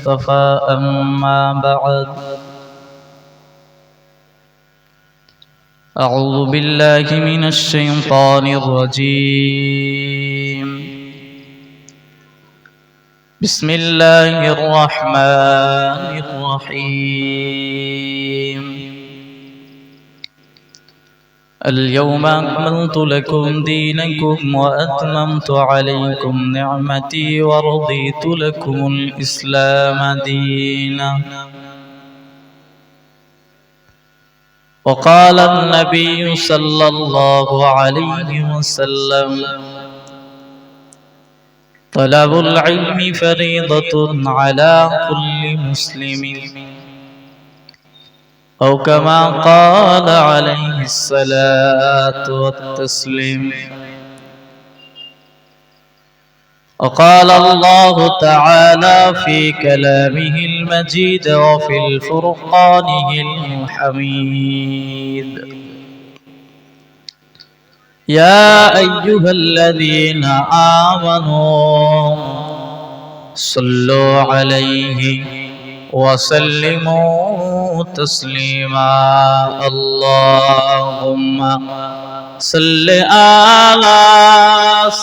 المصطفى أما بعد أعوذ بالله من الشيطان الرجيم بسم الله الرحمن الرحيم اليوم أكملت لكم دينكم وأتممت عليكم نعمتي ورضيت لكم الإسلام دينا وقال النبي صلى الله عليه وسلم طلب العلم فريضة على كل مسلم أو كما قال عليه الصلاة والتسليم وقال الله تعالى في كلامه المجيد وفي الفرقانه الحميد يا أيها الذين آمنوا صلوا عليه وسلموا تسليما اللهم صل على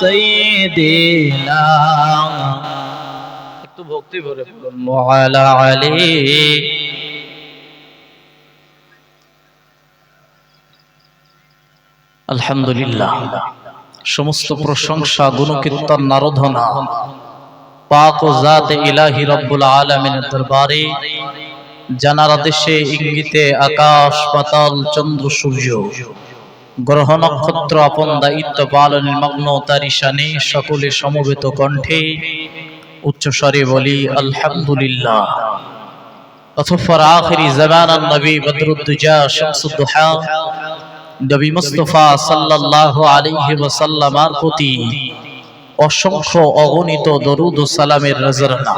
سيدنا وعلى علي আলহামদুলিল্লাহ সমস্ত প্রশংসা গুণকীর্তন আরাধনা পাক ও জাতে ইলাহি রব্বুল আলামিনের দরবারে জানার আদেশে ইঙ্গিতে আকাশ পাতাল চন্দ্র সূর্য গ্রহ নক্ষত্র আপন দায়িত্ব পালনের মগ্ন তারি শানে সকলে সমবেত কণ্ঠে উচ্চস্বরে বলি আলহামদুলিল্লাহ। অতঃপর আখিরি জামানার নবী বদরুদ্দুজা শামসুদ্দোহা নবী মুস্তাফা সাল্লাল্লাহু আলাইহি ওয়াসাল্লামের প্রতি অসংখ্য অগণিত দরুদ ও সালামের নজরানা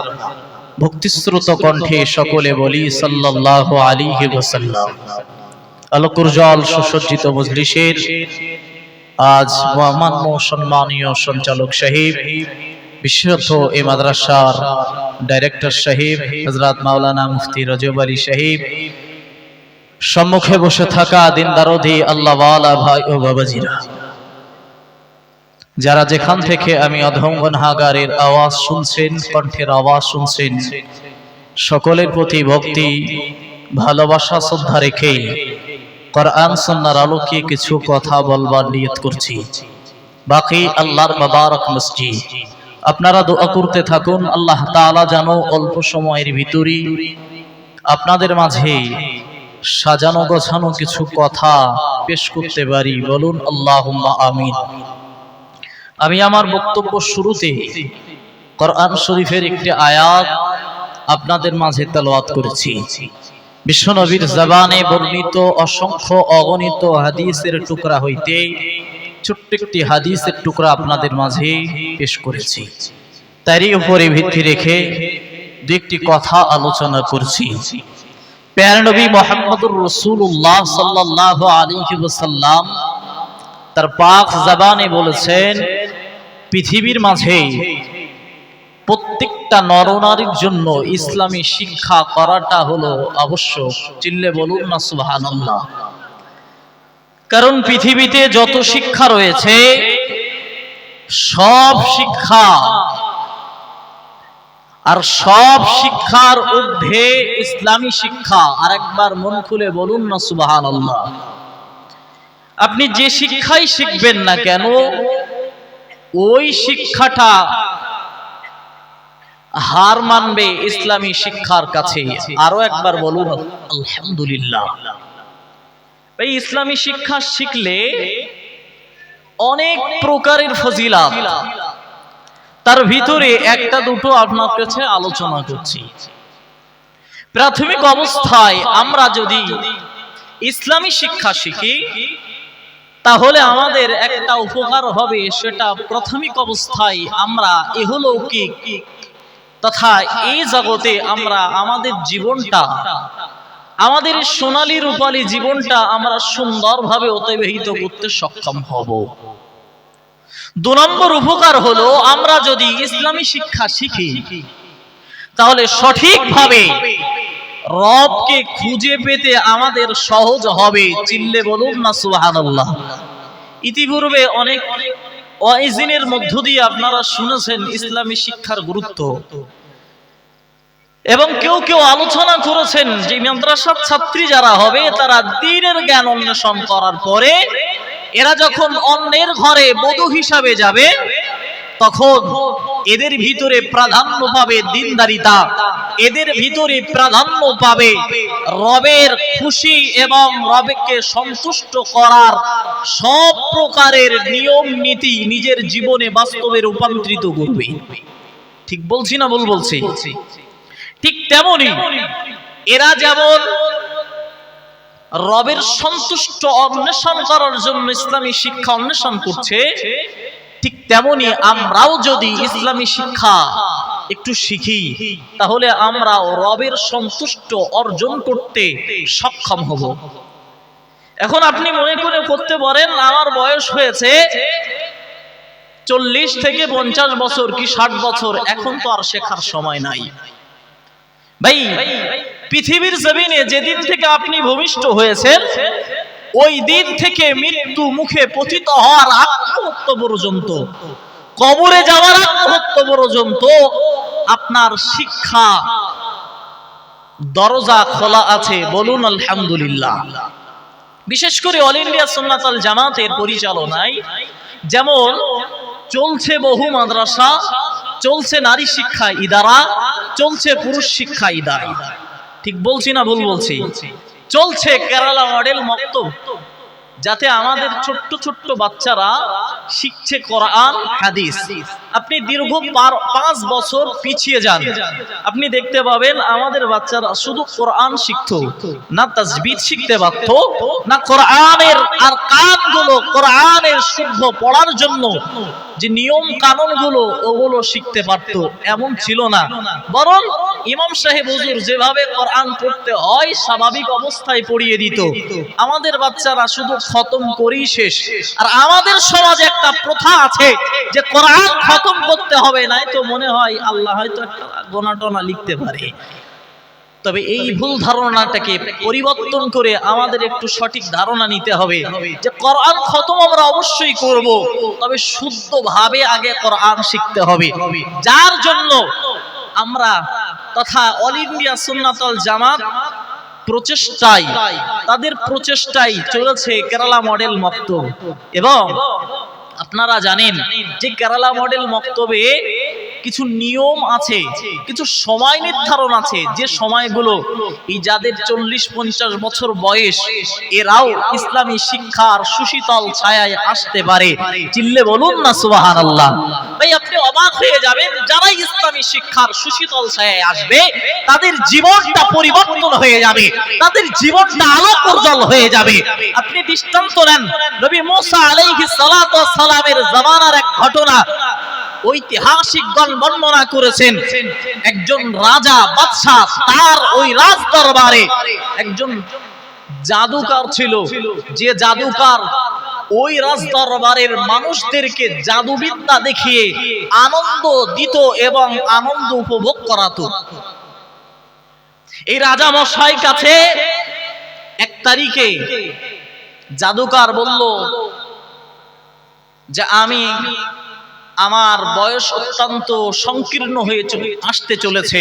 ভক্তিশ্রুত কণ্ঠে সকলে বলি সাল্লাল্লাহু আলাইহি ওয়াসাল্লাম। আলোকোজ্জ্বল সুসজ্জিত মজলিসের আজ মহামান্য সম্মানীয় সঞ্চালক সাহেব বিশেষত এই মাদ্রাসার ডাইরেক্টর সাহেব হযরত মাওলানা মুফতি রজব আলী সাহেব, সম্মুখে বসে থাকা দিনদারদি আল্লাহওয়ালা ভাই ও বাবাজিরা, যারা যেখান থেকে আমি অধম গুনাহগারের আওয়াজ শুনছেন, কণ্ঠের আওয়াজ শুনছেন, সকলের প্রতি ভক্তি ভালোবাসা শ্রদ্ধা রেখে কোরআন সুন্নাহর আলোকে কিছু কথা বলবার নিয়ত করছি। বাকি আল্লাহর মুবারক মসজিদ, আপনারা দোয়া করতে থাকুন আল্লাহ তাআলা যেন অল্প সময়ের ভিতরে আপনাদের মাঝে সাজানো গোছানো কিছু কথা পেশ করতে পারি। বলুন আল্লাহুম্মা আমিন। আমি আমার বক্তব্য শুরুতে কোরআন শরীফের একটি আয়াত আপনাদের মাঝে তেলাওয়াত করেছি। বিশ্বনবীর জবানে বর্ণিত অসংখ্য অগণিত হাদিসের টুকরা হইতে ছোট্ট একটি হাদিসের টুকরা আপনাদের মাঝে পেশ করেছি। তারই উপরে ভিত্তি রেখে দুইটি কথা আলোচনা করছি। প্যারা নবী মুহাম্মদুর রাসূলুল্লাহ সাল্লাল্লাহু আলাইহি ওয়াসাল্লাম তার পাক জবানে বলেছেন, পৃথিবীর মাঝে প্রত্যেকটা নরনারীর জন্য ইসলামী শিক্ষা করাটা হলো আবশ্যক। চিল্লে বলুন না সুবহানাল্লাহ। কারণ পৃথিবীতে যত শিক্ষা রয়েছে সব শিক্ষা আর সব শিক্ষার ঊর্ধ্বে ইসলামী শিক্ষা। আরেকবার মন খুলে বলুন না সুবহানাল্লাহ। আপনি যে শিক্ষাই শিখবেন না কেন, ওই শিক্ষাটা হার মানবে ইসলামী শিক্ষার কাছে। আরো একবার বলুন আলহামদুলিল্লাহ। এই ইসলামী শিক্ষা শিখলে অনেক প্রকারের ফজিলত, তার ভিতরে একটা দুটো আপনার কাছে আলোচনা করছি। প্রাথমিক অবস্থায় আমরা যদি ইসলামী শিক্ষা শিখি তাহলে আমাদের একটা উপকার হবে, সেটা প্রাথমিক অবস্থায় আমরা ইহলৌকিক তথা এই জগতে আমরা আমাদের জীবনটা, আমাদের সোনালী রূপালী জীবনটা আমরা সুন্দরভাবে অতিবাহিত করতে সক্ষম হব। 2 নম্বর উপকার হলো, আমরা যদি ইসলামী শিক্ষা শিখি তাহলে সঠিকভাবে রবকে খুঁজে পেতে আমাদের সহজ হবে। চিল্লে বলুন না সুবহানাল্লাহ। ইতিপূর্বে অনেক ওয়াইজিনের মধ্য দিয়ে আপনারা শুনেছেন ইসলামী শিক্ষার গুরুত্ব, এবং কেউ কেউ আলোচনা করেছেন যে মাদ্রাসার ছাত্রী যারা হবে তারা দ্বীনের জ্ঞান অন্বেষণ করার পরে এরা যখন অন্যের ঘরে বধূ হিসাবে যাবে তখন এদের ভিতরে প্রাধান্য পাবে দ্বীনদারিতা, এদের ভিতরে প্রাধান্য পাবে রবের খুশি এবং রবকে সন্তুষ্ট করার সব প্রকারের নিয়ম নীতি নিজের জীবনে বাস্তবে রূপান্তরিত করবে। ঠিক বলছি না ভুল বলছি? ঠিক তেমনি এরা যেমন রবের সন্তুষ্ট অন্বেষণ করার জন্য ইসলামী শিক্ষা অন্বেষণ করছে, ঠিক তেমনি আমরাও যদি ইসলামী শিক্ষা একটু শিখি তাহলে আমরা রবের সন্তুষ্ট অর্জন করতে সক্ষম হব। এখন আপনি মনে করে করতে পারেন আমার বয়স হয়েছে 40 থেকে 50 বছর কি 60 বছর, এখন তো আর শেখার সময় নাই। ভাই, পৃথিবীর জমিনে যেদিন থেকে আপনি ভূমিষ্ঠ হয়েছেন ওই দিন থেকে মৃত্যু মুখে পতিত হওয়ার আগ মুহূর্ত পর্যন্ত, কবরে যাওয়ার আগ মুহূর্ত পর্যন্ত আপনার শিক্ষা দরজা খোলা আছে। বলুন আলহামদুলিল্লাহ। বিশেষ করে অল ইন্ডিয়া সুন্নাত ওয়াল জামাতের পরিচালনায় যেমন চলছে বহু মাদ্রাসা, চলছে নারী শিক্ষা ইদারা, চলছে পুরুষ শিক্ষা ইদারা। ঠিক বলছি না ভুল বলছি? চলছে কেরালা মডেল মক্তব, যাতে আমাদের ছোট্ট ছোট্ট বাচ্চারা শিখছে কোরআন হাদিস। আপনি দীর্ঘ 5 বছর পিছিয়ে যান, আপনি দেখতে পাবেন আমাদের বাচ্চারা শুধু কোরআন শিখতো না, তাজবিদ শিখতে পারত না, কোরআনের আর কানগুলো কোরআনের শুদ্ধ পড়ার জন্য যে নিয়ম কানুন গুলো ওগুলো শিখতে পারতো এমন ছিল না। বরং ইমাম সাহেব হুজুর যেভাবে কোরআন পড়তে হয় স্বাভাবিক অবস্থায় পড়িয়ে দিত। আমাদের বাচ্চারা শুধু খতম করেই শেষ। আর আমাদের সমাজে একটা প্রথা আছে যে কোরআন খতম করতে হবে, নাই তো মনে হয় আল্লাহ হয়তো একটা গোনা টোনা লিখতে পারে। তবে এই ভুল ধারণাটাকে পরিবর্তন করে আমাদের একটু সঠিক ধারণা নিতে হবে যে কোরআন খতম আমরা অবশ্যই করব, তবে শুদ্ধভাবে আগে কোরআন শিখতে হবে। যার জন্য আমরা তথা অল ইন্ডিয়া সুন্নাত ওয়াল জামাত প্রচেষ্টায়, তাদের প্রচেষ্টায় চলেছে কেরালা মডেল মক্তব। এবং আপনারা জানেন যে কেরালা মডেল মক্তবে কিছু নিয়ম আছে, কিছু সময় নির্ধারণ আছে, যে সময়গুলো এই যাদের 40-50 বছর বয়স এরাও ইসলামী শিক্ষার সুশীতল ছায়ায় আসতে পারে। চিল্লে বলুন না সুবহানাল্লাহ। ভাই, আপনি অবাক হয়ে যাবেন, যারা ইসলামী শিক্ষার সুশীতল ছায়ায় আসবে তাদের জীবনটা পরিবর্তন হয়ে যাবে, তাদের জীবনটা আলোকোজ্জ্বল হয়ে যাবে। আপনি দৃষ্টান্ত নেন নবী মুসা আলাইহিস সালাতু ওয়াস সালামের জামানার এক ঘটনা ঐতিহাসিকগণ বর্ণনা করেছেন। একজন রাজা বাদশা, তার ওই রাজ দরবারে একজন জাদুকর ছিল, যে জাদুকর ওই রাজ দরবারের মানুষদেরকে জাদুবিদ্যা দেখিয়ে আনন্দ দিত এবং আনন্দ উপভোগ করাতো। এই রাজা মশাই কাছে এক তারিখে জাদুকর বলল যে আমি, আমার বয়স অত্যন্ত সংকীর্ণ হয়ে আসতে চলেছে,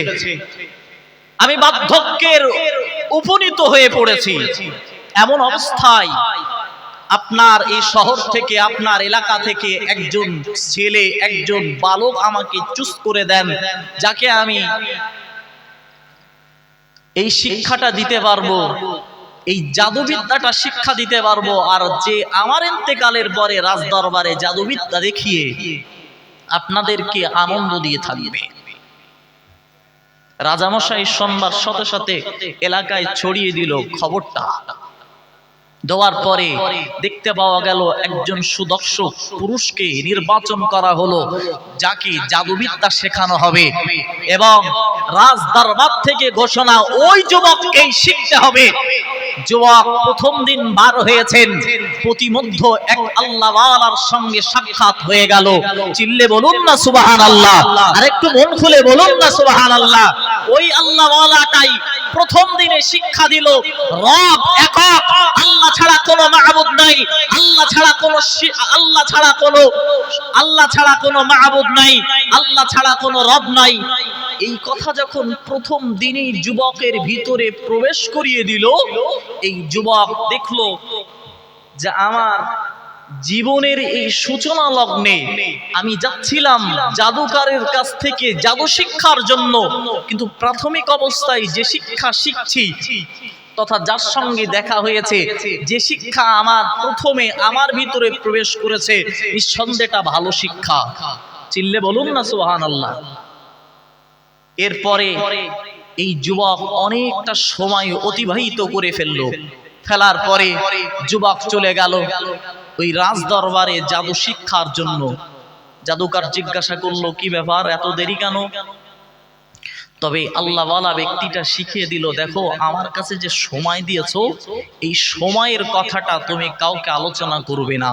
আমি বার্ধক্যের উপনীত হয়ে পড়েছি। এমন অবস্থায় আপনার এই শহর থেকে, আপনার এলাকা থেকে একজন ছেলে, একজন বালক আমাকে চুজ করে দেন, যাকে আমি এই শিক্ষাটা দিতে পারবো, এই জাদুবিদ্যাটা শিক্ষা দিতে পারবো, আর যে আমার ইন্তেকালের পরে রাজদরবারে জাদুবিদ্যা দেখিয়ে আপনাদেরকে আনন্দ দিয়ে থাকবে। রাজামশাই শুনবার সাথে সাথে এলাকায় ছড়িয়ে দিল খবরটা। দেওয়ার পরে দেখতে পাওয়া গেল একজন সুদক্ষ পুরুষকে নির্বাচন করা হলো, যাকে জাদুবিদ্যা শেখানো হবে। এবং রাজ দরবার থেকে ঘোষণা, ওই যুবককেই শিখতে হবে। যুবক প্রথম দিন বার হয়েছেন, প্রতিমধ্যে এক আল্লাহওয়ালার সঙ্গে সাক্ষাৎ হয়ে গেল। চিল্লে বলুন না সুবহানাল্লাহ, আর একটু মন খুলে বলুন না সুবহানাল্লাহ। ওই আল্লাহওয়ালাটাই প্রথম দিনে শিক্ষা দিল রব একক, আল্লাহ ছাড়া কোনো মাবুদ নাই, আল্লাহ ছাড়া কোনো মাবুদ নাই, আল্লাহ ছাড়া কোনো রব নাই। এই কথা যখন প্রথম দিনই যুবকের ভিতরে প্রবেশ করিয়ে দিল, এই যুবক দেখলো যে আমার জীবনের এই সূচনা লগ্নে আমি যাচ্ছিলাম জাদুকারের কাছ থেকে জাদু শিক্ষার জন্য, কিন্তু প্রাথমিক অবস্থায় যে শিক্ষা শিখছি তথা যার সঙ্গে দেখা হয়েছে, যে শিক্ষা আমার প্রথমে আমার ভিতরে প্রবেশ করেছে, নিঃসন্দেহটা ভালো শিক্ষা। চিল্লে বলুন না সুবহানাল্লাহ। এরপরে এই যুবক অনেকটা সময় অতিবাহিত করে ফেলার পরে যুবক চলে গেল ওই রাজ দরবারে জাদু শিক্ষার জন্য। জাদুকার জিজ্ঞাসা করলো, কি ব্যাপার, এত দেরি কেন? তবে আল্লাহওয়ালা ব্যক্তিটা শিখিয়ে দিল, দেখো আমার কাছে যে সময় দিয়েছো, এই সময়ের কথাটা তুমি কাউকে আলোচনা করবে না।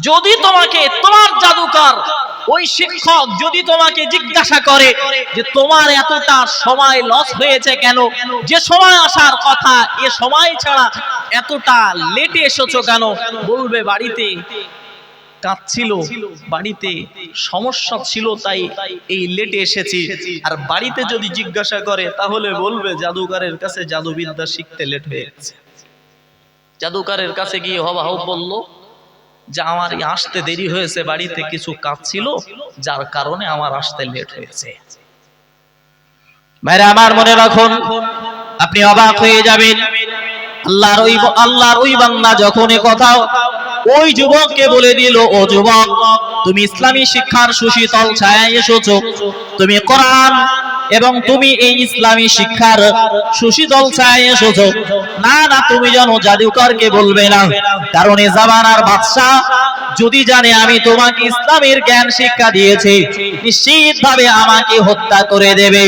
যদি তোমাকে তোমার জাদুকর ওই শিক্ষক যদি তোমাকে জিজ্ঞাসা করে যে তোমার এতটা সময় লস হয়েছে কেন, যে সময় আসার কথা এ সময় ছাড়া এতটা লেটে এসেছো কেন, বলবে বাড়িতে কাজ ছিল, বাড়িতে সমস্যা ছিল, তাই এই লেটে এসেছি। আর বাড়িতে যদি জিজ্ঞাসা করে তাহলে বলবে জাদুকারের কাছে জাদুবিদ্যা শিখতে লেট হয়ে গেছে। জাদুকারের কাছে গিয়ে হবাহব বলল যে আমার আসতে দেরি হয়েছে, বাড়িতে কিছু কাজ ছিল যার কারণে আমার আসতে লেট হয়েছে। ভাইরা আমার, মনে রাখুন, আপনি অবাক হয়ে যাবেন। আল্লাহর ওই বান্দা যখন এ কথা ওই যুবককে বলে দিল, ও যুবক, তুমি ইসলামী শিক্ষার সুশীতল ছায়ায় এসেছো, তুমি কোরআন এবং তুমি এই ইসলামী শিক্ষার সুশীতল ছায়ায় এসেছো। না না, তুমি যেন জাদুকরকে বলবে না, কারণ এ জামানার বাদশা যদি জানে আমি তোমাকে ইসলামের জ্ঞান শিক্ষা দিয়েছি, নিশ্চিতভাবে আমাকে হত্যা করে দেবে।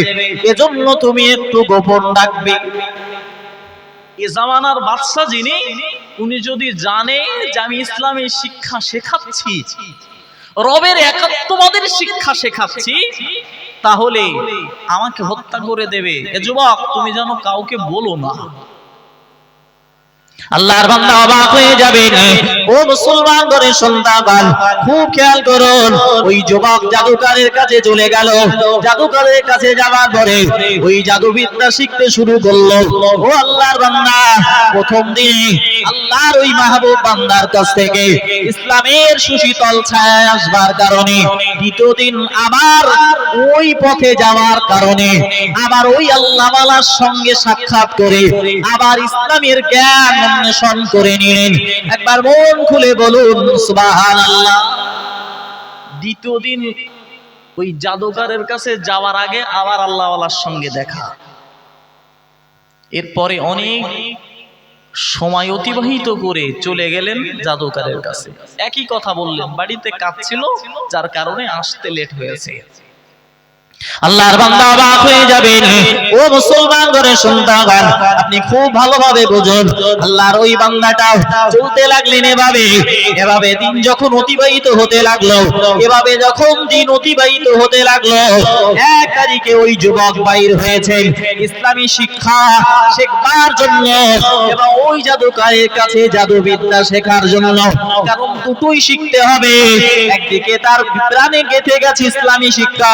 এজন্য তুমি একটু গোপন রাখবে। এ জামানার বাদশা যিনি, উনি যদি জানে যে আমি ইসলামী শিক্ষা শেখাচ্ছি, রবের একাত্মবাদের শিক্ষা শেখাচ্ছি, তাহলে আমাকে হত্যা করে দেবে। এ যুবক, তুমি যেন কাউকে বলো না। আল্লাহর বান্দা অবাক হয়ে যাবেন। ও মুসলমানদের সন্তান, খুব খেয়াল করুন। ওই যুবক জাদুকারের কাছে চলে গেল। জাদুকারের কাছে যাওয়ার পরে ওই জাদুবিদ্যা শিখতে শুরু করলো। ও আল্লাহর বান্দা, প্রথম দিন আল্লাহর ওই মাহবুব বান্দার কাছ থেকে ইসলামের সুশীতল ছায়া আসবার কারণে, দ্বিতীয় দিন আবার ওই পথে যাওয়ার কারণে, আবার ওই আল্লাহওয়ালার সঙ্গে সাক্ষাৎ করে আবার ইসলামের জ্ঞান অন্বেষণ করে নিলেন। একবার মন খুলে বলুন সুবহানাল্লাহ। দ্বিতীয় দিন ওই জাদুকরের কাছে যাওয়ার আগে আবার আল্লাহওয়ালার সঙ্গে দেখা। এরপরে অনেক সময় অতিবাহিত করে চলে গেলেন জাদুকরের কাছে। একই কথা বললেন, বাড়িতে কাজ ছিল যার কারণে আসতে লেট হয়েছে। আল্লাহর বান্দা অবাক হয়ে যাবেন। ও মুসলমান ঘরের সন্তান, আপনি খুব ভালোভাবে বুঝুন। আল্লাহর ওই বান্দাটা চলতে লাগলেন এভাবে দিন যখন অতিবাহিত হতে লাগলো, এভাবে যখন দিন অতিবাহিত হতে লাগলো, এক তারিখে ওই যুবক বাইর হয়েছেন ইসলামী শিক্ষা শেখার জন্য এবং ওই জাদুকরের কাছে জাদুবিদ্যা শেখার জন্য। কারণ দুটোই শিখতে হবে। একদিকে তার প্রাণে গেঁথে গেছে ইসলামী শিক্ষা,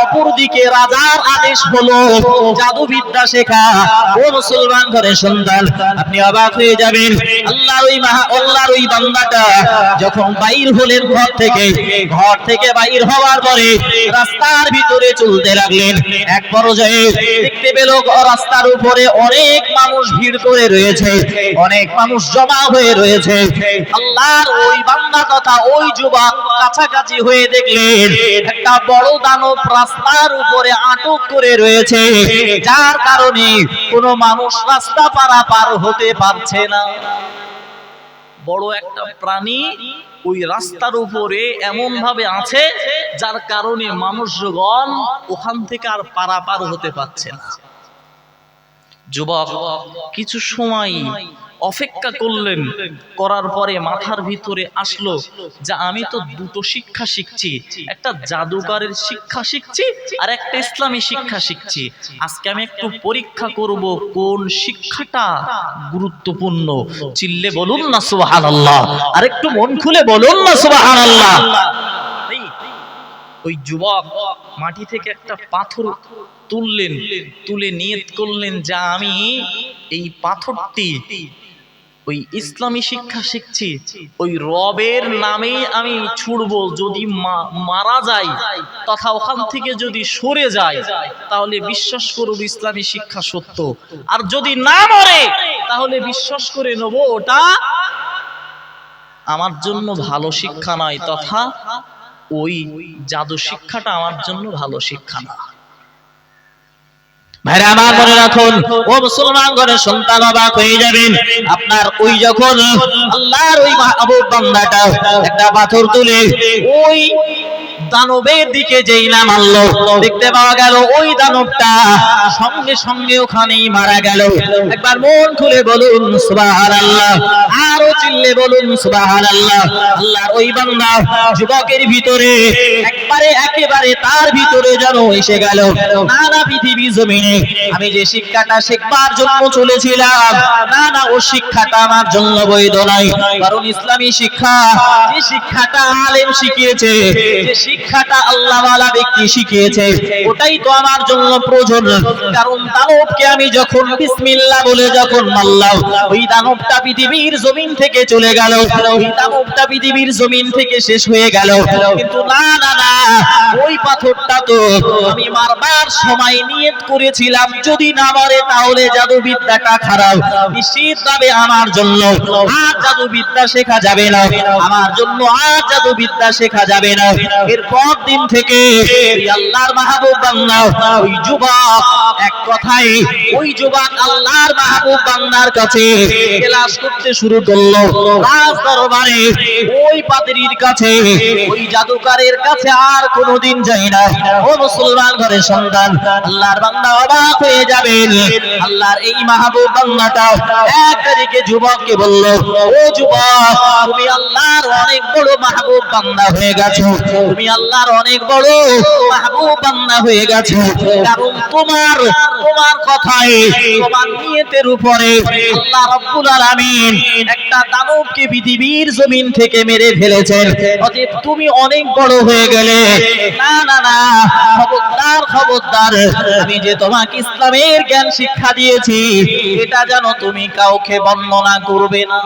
অপরদিকে রাজার আদেশ হলো জাদুবিদ্যা শেখা। ও মুসলমান ঘরের সন্তান, আপনি অবাক হয়ে যাবেন। আল্লাহর ওই বান্দাটা যখন বাইর হলেন ঘর থেকে বাইর হওয়ার পরে রাস্তার ভিতরে চলতে লাগলেন। এক পর্যায়ে দেখতে পেল রাস্তার উপরে অনেক মানুষ ভিড় করে রয়েছে, অনেক মানুষ জমা হয়ে রয়েছে। আল্লাহর ওই বান্দা তথা ওই যুবক কাছাকাছি হয়ে দেখলেন একটা বড় দানব রাস্তার উপরে আটক করে রয়েছে, যার কারণে কোনো মানুষ রাস্তা পারাপার হতে পারছে না। বড় একটা প্রাণী ওই রাস্তার উপরে এমন ভাবে আছে যার কারণে মানুষগণ ওখান থেকে আর পারাপার হতে পারছে না। যুবক কিছু সময় অপেক্ষা করলেন, করার পরে মাথার ভিতরে আসলো যে আমি তো দুটো শিক্ষা শিখছি, একটা জাদুকরের শিক্ষা শিখছি আর একটা ইসলামী শিক্ষা শিখছি। আজকে আমি একটু পরীক্ষা করব কোন শিক্ষাটা গুরুত্বপূর্ণ। চিল্লে বলুন না সুবহানাল্লাহ, আর একটু মন খুলে বলুন না সুবহানাল্লাহ। ওই যুবক মাটি থেকে একটা পাথর তুললেন, তুলে নিয়ত করলেন যে আমি এই পাথরটি ওই ইসলামী শিক্ষা শিখছি, ওই রবের নামে আমি ছুড়বো। যদি মারা যায় তথা ওখান থেকে যদি সরে যায় তাহলে বিশ্বাস করব ইসলামী শিক্ষা সত্য, আর যদি না মরে তাহলে বিশ্বাস করে নেব ওটা আমার জন্য ভালো শিক্ষা নয়, তথা ওই জাদু শিক্ষাটা আমার জন্য ভালো শিক্ষা না। ভাইরা আমার মনে রাখুন, ও মুসলমান ঘরের সন্তান, অবাক হয়ে যাবেন আপনার ওই যখন আল্লাহর ওই মাহবুব বান্দাটা একটা পাথর তুলে ওই দানবের দিকে যেই না মারলো, দেখতে পাওয়া গেল ওই দানবটা সঙ্গে সঙ্গে ওখানেই মারা গেল। একবার মন খুলে বলুন সুবহানাল্লাহ, আরো চিল্লে বলুন সুবহানাল্লাহ। আল্লাহর ওই বান্দা যুবকের ভিতরে একেবারে তার ভিতরে যেন এসে গেল, না পৃথিবী জমিনে আমি যে শিক্ষাটা শিখবার জন্য চলেছিলাম, না ও শিক্ষাটা আমার জন্য বৈধ নয়, কারণ ইসলামী শিক্ষা, যে শিক্ষাটা আলেম শিখিয়েছে, যে শিক্ষাটা আল্লাহওয়ালা ব্যক্তি শিখিয়েছে, ওটাই তো আমার জন্য প্রয়োজন। কারণ দানবকে আমি যখন বিসমিল্লাহ বলে যখন মারলাম, ওই দানবটা পৃথিবীর জমিন থেকে চলে গেল, ওই দানবটা পৃথিবীর জমিন থেকে শেষ হয়ে গেল। কিন্তু না, ওই পাথরটা তো আমি মারবার সময় নিয়ত করেছিলাম যদি না মরে তাহলে জাদুবিদ্যাটা খারাপ, নিশ্চিতভাবে আমার জন্য আর জাদুবিদ্যা শেখা যাবে না, আমার জন্য আর জাদুবিদ্যা শেখা যাবে না। এরপর দিন থেকে আল্লাহর মাহবুব বান্দা ওই যুবক, এক কথায় ওই যুবক আল্লাহর মাহবুব বান্দার কাছে ক্লাস করতে শুরু করলো, রাজ দরবারে ওই পাদ্রীর কাছে, ওই জাদুকরের কাছে আর কোনোদিন যাই না। ও মুসলমান ঘরের সন্তান, আল্লাহর বান্দা অবাক হয়ে যাবেন। আল্লাহর এই মাহবুব বান্দাটা এক তারিখে যুবককে বলল, ও যুবক, তুমি আল্লাহর অনেক বড় মাহবুব বান্দা হয়ে গেছো, তুমি আল্লাহর অনেক বড় মাহবুব বান্দা হয়ে গেছো, কারণ তোমার কথায়, তোমার নিয়তের উপরে আল্লাহ রাব্বুল আলামিন একটা দানবকে পৃথিবীর জমিন থেকে মেরে ফেলেছেন, অতএব তুমি অনেক বড় হয়ে গেলে। না, খবরদার, আমি যে তোমাকে ইসলামের জ্ঞান শিক্ষা দিয়েছি এটা যেন তুমি কাউকে বর্ণনা করবে না,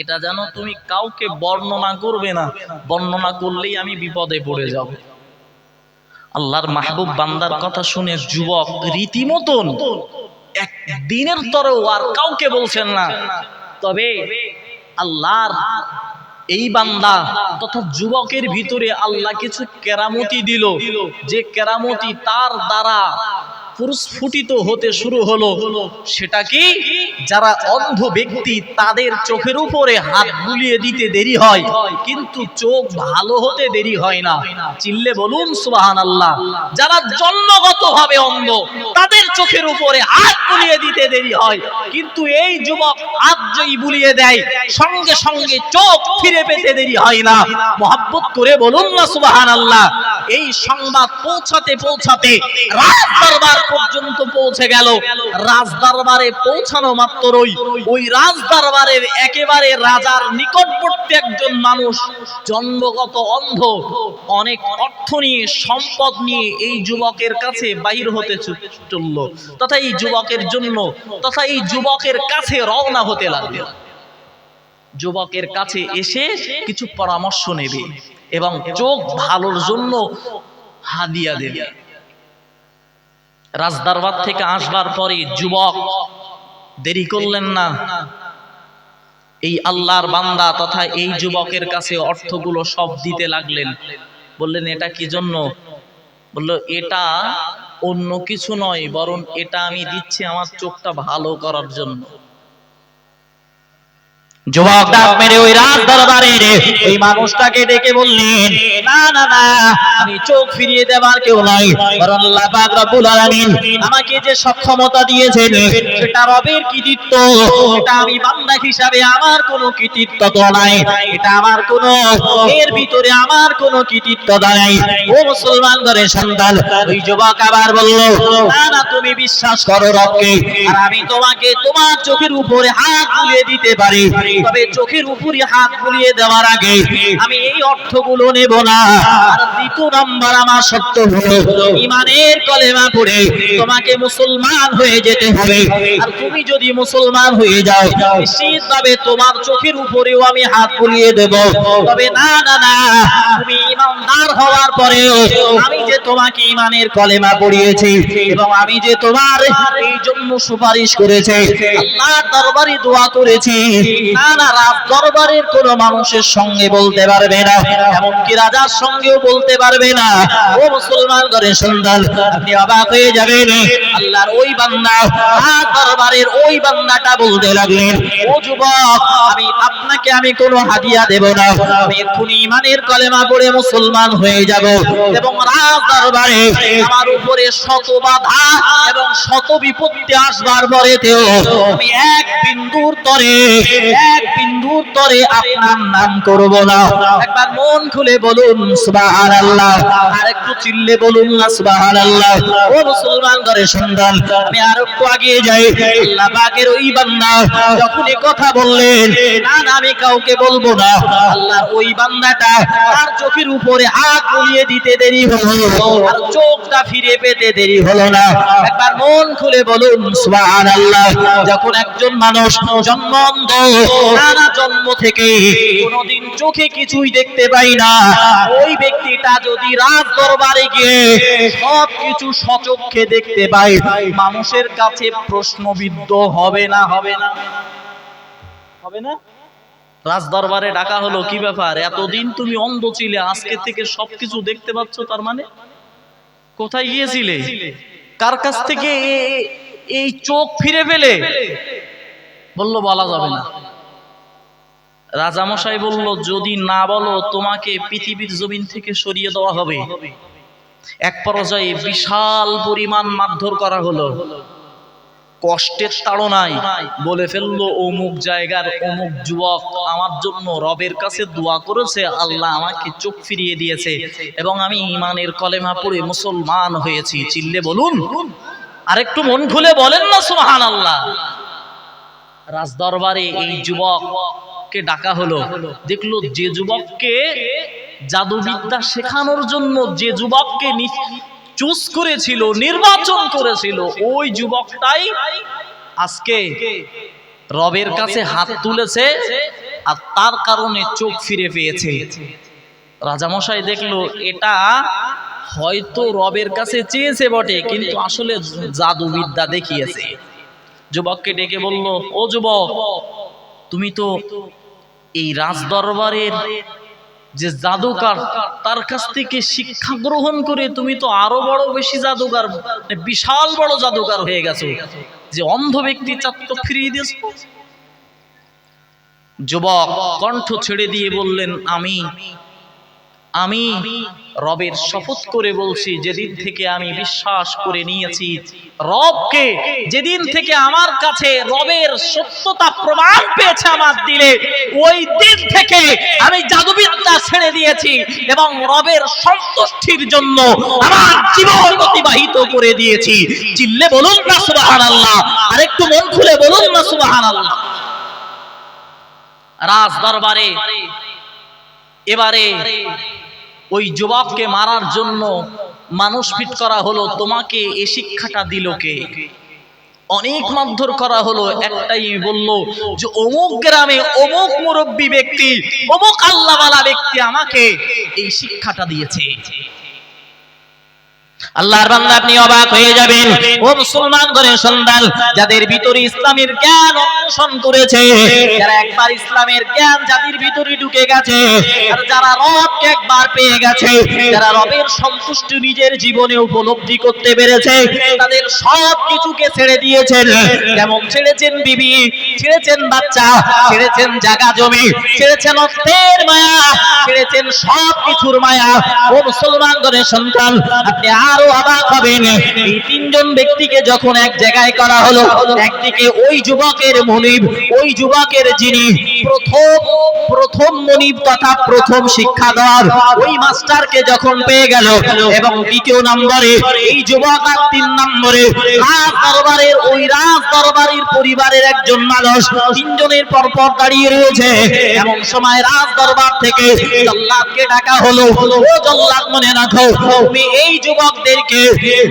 এটা যেন তুমি কাউকে বর্ণনা করবে না, বর্ণনা করলেই আমি বিপদে পড়ে যাব। আল্লাহর মাহবুব বান্দার কথা শুনে যুবক রীতিমতন একদিনের তরেও আর কাউকে বলছেন না। তবে আল্লাহর এই বান্দা তথা যুবকের ভিতরে আল্লাহ কিছু কেরামতি দিল, যে কেরামতি তার দ্বারা প্রস্ফুটিত হতে শুরু হলো। সেটা কি? যারা অন্ধ ব্যক্তি তাদের চোখের উপরে হাত বুলিয়ে দিতে দেরি হয়, কিন্তু চোখ ভালো হতে দেরি হয় না। চিল্লে বলুন সুবহানাল্লাহ। যারা জন্মগতভাবে অন্ধ তাদের চোখের উপরে হাত বুলিয়ে দিতে দেরি হয়, কিন্তু এই যুবক হাত যেই বুলিয়ে দেয় সঙ্গে সঙ্গে চোখ ফিরে পেতে দেরি হয় না। মহব্বত করে বলুন না সুবহানাল্লাহ। এই সংবাদ পৌঁছাতে পৌঁছাতে রাজ দরবার পর্যন্ত পৌঁছে গেল। রাজ দরবারে পৌঁছানো মাত্রই ওই রাজ দরবারের একেবারে রাজার নিকটবর্তী একজন মানুষ, জন্মগত অন্ধ, অনেক অর্থ নিয়ে, সম্পদ নিয়ে এই যুবকের কাছে বাহির হতে চলল, তথা এই যুবকের জন্য, তথা এই যুবকের কাছে রওনা হতে লাগলো। যুবকের কাছে এসে কিছু পরামর্শ নেবে এবং চোখ ভালোর জন্য হাদিয়া দেবে। রাজদরবার থেকে আসবার পরে যুবক দেরি করলেন না, এই আল্লাহর বান্দা তথা এই যুবকের কাছে অর্থগুলো সব দিতে লাগলেন। বললেন, এটা কি জন্য? বলল, এটা অন্য কিছু নয়, বরং এটা আমি দিচ্ছি আমার চোখটা ভালো করার জন্য। যুবক ডাক মেরে ওই রাজ দরবারের ওই মানুষটাকে ডেকে বললেন, না না না, আমি চোখ ফিরিয়ে দেবার কেউ নয়, বরং আল্লাহ পাক রব্বুল আলামিন আমাকে যে সক্ষমতা দিয়েছেন সেটা রবের কৃতিত্ব। এটা আমি বান্দা হিসাবে আমার কোনো কৃতিত্ব তো নাই, এটা আমার কোনো, এর ভিতরে আমার কোনো কৃতিত্ব নাই। ও মুসলমান ঘরের সন্তান, ওই যুবক আবার বলল, না না, তুমি বিশ্বাস করো রবকে, আর আমি তোমাকে তোমার চোখের উপরে হাত বুলিয়ে দিতে পারি, তবে চোখের উপরে হাত বুলিয়ে দেওয়ার আগে আমি এই অর্থগুলো নেব না। আর দ্বিতীয় নাম্বার আমার শর্ত হলো ঈমানের কলেমা পড়ে তোমাকে মুসলমান হয়ে যেতে হবে। আর তুমি যদি মুসলমান হয়ে যাও নিশ্চিতভাবে তোমার চোখের উপরেও আমি হাত বুলিয়ে দেব। তবে না না না, তুমি ঈমানদার হওয়ার পরে আমি যে তোমাকে ঈমানের কলেমা পড়িয়েছি এবং আমি যে তোমার এই জন্য সুপারিশ করেছি, আল্লাহর দরবারে দোয়া করেছি, না না, রাজ দরবারের কোন মানুষের সঙ্গে বলতে পারবে না, এমনকি রাজার সঙ্গেও বলতে পারবে না। ও মুসলমান ঘরের সন্তান, আপনি অবাক হয়ে যাবেন। আল্লাহর ওই বান্দা, রাজ দরবারের ওই বান্দাটা বলতে লাগলেন, ও যুবক, আপনাকে আমি কোনো হাদিয়া দেব না, আমি এক্ষুনি ঈমানের কলেমা পড়ে মুসলমান হয়ে যাব এবং রাজ দরবারে আমার উপরে শত বাধা এবং শত বিপত্তি আসবার পরেতেও আমি এক বিন্দুর তরে আপনার নাম করব না। একবার মন খুলে বলুন সুবহানাল্লাহ, আর একটু চিল্লে বলুন না সুবহানাল্লাহ। ও মুসলমান ঘরের সন্তান, আমি আর একটু আগিয়ে যাই। আল্লাহ পাকের ওই বান্দা যখন এই কথা বললেন, না না, আমি কাউকে বলবো না, আল্লাহর ওই বান্দাটা তার চোখের উপরে হাত বুলিয়ে দিতে দেরি হলো, আর চোখটা ফিরে পেতে দেরি হলো না। একবার মন খুলে বলুন সুবহানাল্লাহ। যখন একজন মানুষ জন্মন্ধ, নানা জন্ম থেকে কোনদিন চোখে কিছুই দেখতে পাই না, ওই ব্যক্তিটা যদি রাজ দরবারে গিয়ে সবকিছু সচক্ষে দেখতে পায়, মানুষের কাছে প্রশ্নবিদ্ধ হবে না? হবে না? হবে না? রাজ দরবারে ডাকা হলো, কি ব্যাপার, এতদিন তুমি অন্ধ ছিলে, আজকে থেকে সবকিছু দেখতে পাচ্ছ, তার মানে কোথায় গিয়েছিলে? কার কাছ থেকে এই চোখ ফিরে পেলে? বললো বলা যাবে না। রাজামশাই বলল, যদি না বলো তোমাকে পৃথিবীর জমিন থেকে সরিয়ে দেওয়া হবে। এক পর্যায়ে বিশাল পরিমাণ মারধর করা হলো। কষ্টের তাড়নায় বলে ফেললো, অমুক জায়গার অমুক যুবক আমার জন্য রবের কাছে দোয়া করেছে, আল্লাহ আমাকে চোখ ফিরিয়ে দিয়েছে এবং আমি ঈমানের কলেমা পড়ে মুসলমান হয়েছি। চিল্লে বলুন, আর একটু মন খুলে বলেন না সুবহানাল্লাহ। রাজদরবারে এই যুবককে ডাকা হলো। দেখলো যে যুবককে জাদুবিদ্যা শেখানোর জন্য যে যুবককে চুজ করেছিল, নির্বাচন করেছিল, ওই যুবকটাই আজকে রবের কাছে হাত তুলেছে আর তার কারণে চোখ ফিরে পেয়েছে। রাজামশাই দেখলো এটা হয়তো রবের কাছে চেয়েছে বটে, কিন্তু আসলে জাদুবিদ্যা দেখিয়েছে। যুবককে ডেকে বলল, ও যুবক, তুমি তো এই রাজদরবারের যে জাদুকার, তার কাছ থেকে শিক্ষা গ্রহণ করে তুমি তো আরো বড় বেশি জাদুকার, বিশাল বড় জাদুকার হয়ে গেছো, যে অন্ধ ব্যক্তি চোখ ফিরিয়ে দিয়েছ। যুবক কণ্ঠ ছেড়ে দিয়ে বললেন, আমি রবের শপথ করে বলছি, যেদিন থেকে আমি বিশ্বাস করে নিয়েছি রবকে, যেদিন থেকে আমার কাছে রবের সত্যতা প্রমাণ পেয়েছে আমার দিলে, ওই দিন থেকে আমি জাদুবিদ্যা ছেড়ে দিয়েছি এবং রবের সন্তুষ্টির জন্য আমার জীবন অতিবাহিত করে দিয়েছি। চিল্লে বলুন না সুবহানাল্লাহ, আর একটু মন খুলে বলুন না সুবহানাল্লাহ। রাজ দরবারে এবারে ওই যুবককে মারার জন্য মানুষ ফিট করা হলো। তোমাকে এই শিক্ষাটা দিল কে? অনেক মারধর করা হলো। একটাই বলল যে অমুক গ্রামে অমুক মুরব্বী ব্যক্তি, অমুক আল্লাহওয়ালা ব্যক্তি আমাকে এই শিক্ষাটা দিয়েছে। আল্লাহর বান্দা আপনি অবাক হয়ে যাবেন ও মুসলমান ঘরের সন্তান, যাদের ভিতরে ইসলামের জ্ঞান অন্বেষণ করেছে, যারা একবার ইসলামের জ্ঞান যাদের ভিতরে ঢুকে গেছে, আর যারা রবকে একবার পেয়ে গেছে, যারা রবের সন্তুষ্টি নিজের জীবনে উপলব্ধি করতে পেরেছে, তাদের সব কিছুকে ছেড়ে দিয়েছেন। যেমন ছেড়েছেন বিবি, ছেড়েছেন বাচ্চা, ছেড়েছেন জায়গা জমি, ছেড়েছেন অর্থের মায়া, ছেড়েছেন সব কিছুর মায়া। ও মুসলমান ঘরের সন্তান, আপনি আরো অবাক হবেন, এই তিনজন ব্যক্তিকে যখন এক জায়গায় করা হলো, একদিকে ওই যুবকের মনিব, ওই যুবকের যিনি প্রথম মনিব তথা প্রথম শিক্ষাধর, ওই মাস্টারকে যখন পেয়ে গেল, এবং দ্বিতীয় নম্বরে এই যুবক, আর ৩ নম্বরে রাজ দরবারের ওই রাজ দরবারের পরিবারের একজন মানুষ, তিনজনের পরপর দাঁড়িয়ে রয়েছে। এমন সময় রাজ দরবার থেকে জল্লাদকে ডাকা হলো, ও জল্লাদ, মনে রাখো, তুমি এই যুবকদেরকে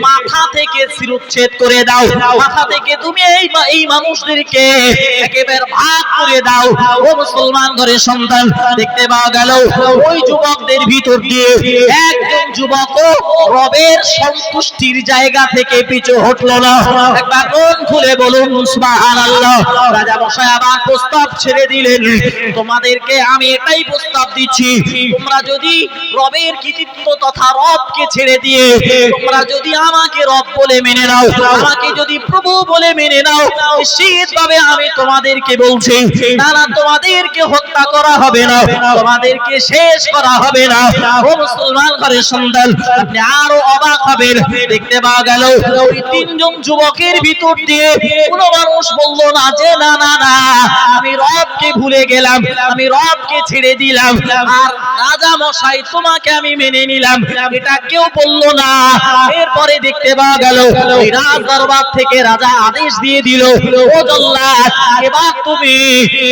মাথা থেকে শিরোচ্ছেদ করে দাও, মাথা থেকে তুমি এই মানুষদেরকে একেবারে ভাগ করে দাও। ও মুসলমান ঘরের সন্তান, দেখতে পাওয়া গেল ওই যুবকদের ভিতর দিয়ে একজন যুবকও রবের সন্তুষ্টির জায়গা থেকে পিছু হটলো না। একবার মন খুলে বলুন সুবহানাল্লাহ। রাজা মশাই আবার প্রস্তাব ছেড়ে দিলেন, তোমাদেরকে আমি এটাই প্রস্তাব দিচ্ছি, তোমরা যদি রবের কৃতিত্ব তথা রবকে ছেড়ে দিয়ে তোমরা যদি আমাকে রব বলে মেনে নাও, আমাকে যদি প্রভু বলে মেনে নাও, নিশ্চিতভাবে আমি তোমাদেরকে বলছি, না না, তোমাদেরকে হত্যা করা হবে না, তোমাদেরকে শেষ করা হবে না। ও মুসলমান ঘরের সন্তান, আপনি আরো অবাক হবেন, দেখতে পাওয়া গেল ওই তিনজন যুবকের ভিতর দিয়ে কোন মানুষ বলল না যে না না না, আমি রবকে ভুলে গেলাম, আমি রবকে ছেড়ে দিলাম, আর রাজা মশাই তোমাকে আমি মেনে নিলাম, এটা কেউ বলল না। এরপরে দেখতে পাওয়া গেল ওই রাজ দরবার থেকে রাজা আদেশ দিয়ে দিল, ও জল্লাদ, এবার তুমি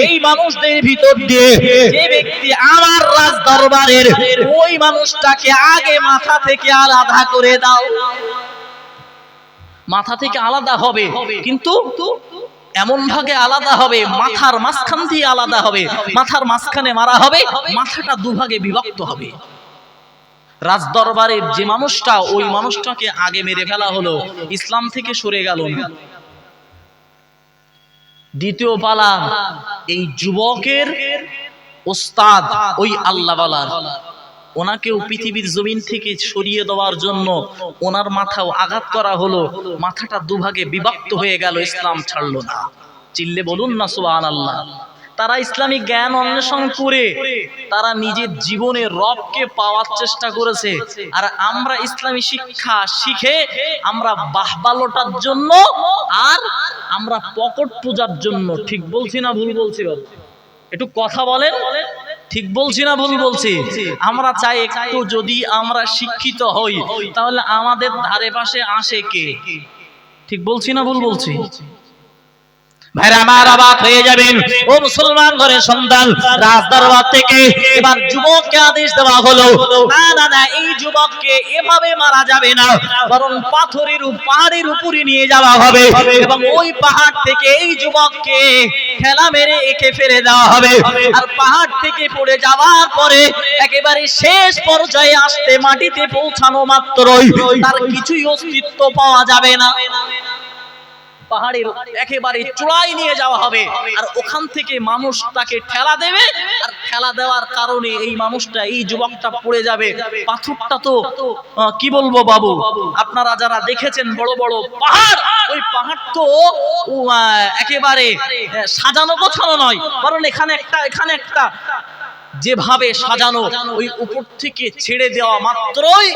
এই মানুষদের ভিতর দিয়ে যে ব্যক্তি আমার রাজ দরবারের, ওই মানুষটাকে আগে মাথা থেকে আলাদা করে দাও। মাথা থেকে আলাদা হবে, কিন্তু এমন ভাগে আলাদা হবে, মাথার মাঝখান দিয়ে আলাদা হবে, মাথার মাঝখানে মারা হবে, মাথাটা দুভাগে বিভক্ত হবে। রাজদরবারের যে মানুষটা, ওই মানুষটাকে আগে মেরে ফেলা হলো, ইসলাম থেকে সরে গেল। দ্বিতীয় পালা এই যুবকের ওস্তাদ, ওই আল্লাহওয়ালার, ওনাকেও পৃথিবীর জমিন থেকে সরিয়ে দেওয়ার জন্য ওনার মাথাও আঘাত করা হলো, মাথাটা দুভাগে বিভক্ত হয়ে গেল, ইসলাম ছাড়লো না। চিল্লে বলুন না সুবহানাল্লাহ। তারা ইসলামিক জ্ঞান অন্বেষণ করে তারা নিজের জীবনে রবকে পাওয়ার চেষ্টা করেছে, আর আমরা ইসলামী শিক্ষা শিখে আমরা বাহবালটার জন্য আর আমরা পকট পূজার জন্য, ঠিক বলছি না ভুল বলছি? একটু কথা বলেন, ঠিক বলছি না ভুল বলছি? আমরা চাই একটু যদি আমরা শিক্ষিত হই, তাহলে আমাদের ধারে পাশে আসে কে? ঠিক বলছি না ভুল বলছি? ভাইরা আমার, অবাক হয়ে যাবেন ও মুসলমান ঘরের সন্তান, রাজদরবার থেকে এবার যুবককে আদেশ দেওয়া হলো, না না না, এই যুবককে এভাবে মারা যাবে না, বরং পাহাড়ের উপরে নিয়ে যাওয়া হবে, এবং ওই পাহাড় থেকে এই যুবককে ঠেলা মেরে একে ফেলে দেওয়া হবে। আর পাহাড় থেকে পড়ে যাওয়ার পরে একেবারে শেষ পর্যায়ে আসতে মাটিতে পৌঁছানো মাত্রই তার কিছুই অস্তিত্ব পাওয়া যাবে না। পাহাড়ের একেবারে চূড়ায় নিয়ে যাওয়া হবে, আর ওখান থেকে মানুষ তাকে ঠেলা দেবে, আর ঠেলা দেওয়ার কারণে এই মানুষটা, এই যুবকটা পড়ে যাবে। পাথরটা তো কি বলবো বাবু, আপনারা যারা দেখেছেন বড় বড় পাহাড়, ওই পাহাড় তো একেবারে সাজানো গোছানো নয়, বরং এখানে একটা যেভাবে সাজানো, ওই উপর থেকে ছেড়ে দেওয়া মাত্রই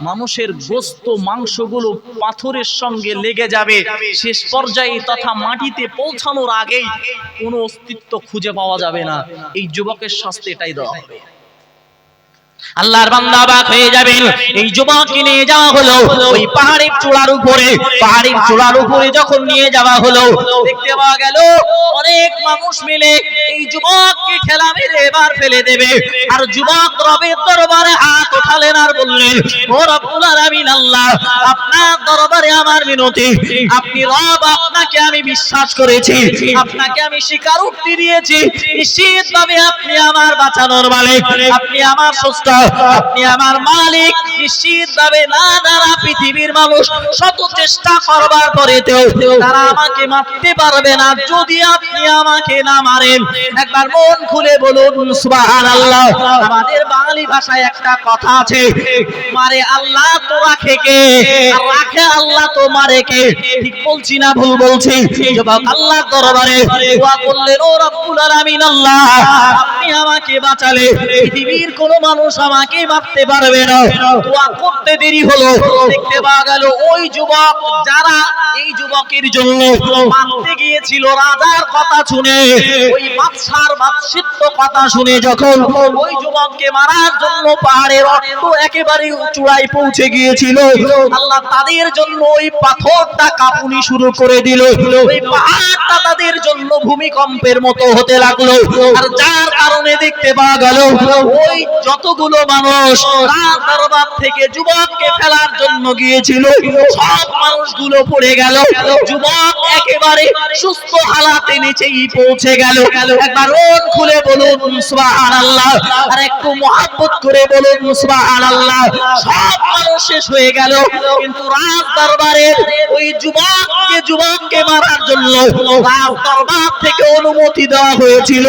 মানুষের গোস্ত মাংসগুলো পাথরের সঙ্গে লেগে যাবে, শেষ পর্যায়ে তথা মাটিতে পৌঁছানোর আগেই কোনো অস্তিত্ব খুঁজে পাওয়া যাবে না। এই যুবকের শাস্তি এটাই দেওয়া হবে। আল্লাহর বান্দা অবাক হয়ে যাবেন, এই যুবককে নিয়ে যাওয়া হলো ওই পাহাড়ের চূড়ার উপরে যখন নিয়ে যাওয়া হলো, দেখতে পাওয়া গেল অনেক মানুষ মিলে এই যুবককে ঠেলা মেরে এবার ফেলে দেবে। আর যুবক রবের দরবারে হাত উঠালেন আর বললেন, ও রব্বুল আলামিন আল্লাহ, আপনার দরবারে আমার মিনতি, আপনি রব, আপনাকে আমি বিশ্বাস করেছি, আপনাকে আমি স্বীকারোক্তি দিয়েছি, নিশ্চিতভাবে আপনি আমার বাঁচানোর মালিক, আপনি আমার স্রষ্টা, আপনি আমার মালিক। নিশ্চিতভাবে না যারা পৃথিবীর মানুষ শত চেষ্টা করবার পরেতেও তারা আমাকে মারতে পারবে না যদি আপনি আমাকে না মারেন। একবার মন খুলে বলুন সুবহানাল্লাহ। আমাদের বাঙালি ভাষায় একটা কথা আছে, মারে আল্লাহ তো রাখে কে, আর রাখে আল্লাহ তো মারে কে। ঠিক বলছি না ভুল বলছি? যুবক আল্লাহর দরবারে দোয়া করলেন, ও রব্বুল আলামিন আল্লাহ, আপনি আমাকে বাঁচালে পৃথিবীর কোনো মানুষ আমাকে মারতে পারবে না। দোয়া করতে দেরি হলো, দেখতে পাওয়া গেল ওই যুবক যারা এই যুবকের জন্য মারতে গিয়েছিল, রাজার কথা শুনে, ওই বাদশার বাদশিত্ব কথা শুনে যখন ওই যুবককে মারার জন্য পাহাড়ের অর্থ একেবারে চূড়ায় পৌঁছে গিয়েছিল, আল্লাহ তাদের জন্য ওই পাথরটা কাঁপুনি শুরু করে দিল। ওই পাহাড়টা তাদের জন্য ভূমিকম্পের মতো হতে লাগলো। আর যার কারণে দেখতে পাওয়া গেল ওই যতগুলো মানুষ রাজ দরবার থেকে যুবককে ফেলার জন্য গিয়েছিল, সব মানুষগুলো পড়ে গেল। যুবক একেবারে সুস্থ হালাতে নিচেই পৌঁছে গেল। একবার মন খুলে বলুন সুবহানাল্লাহ, আর একটু মহব্বত করে বলুন সুবহানাল্লাহ। সব মানুষ শেষ হয়ে গেল, কিন্তু রাজ দরবারের ওই যুবককে মারার জন্য রাজ দরবার থেকে অনুমতি দেওয়া হয়েছিল।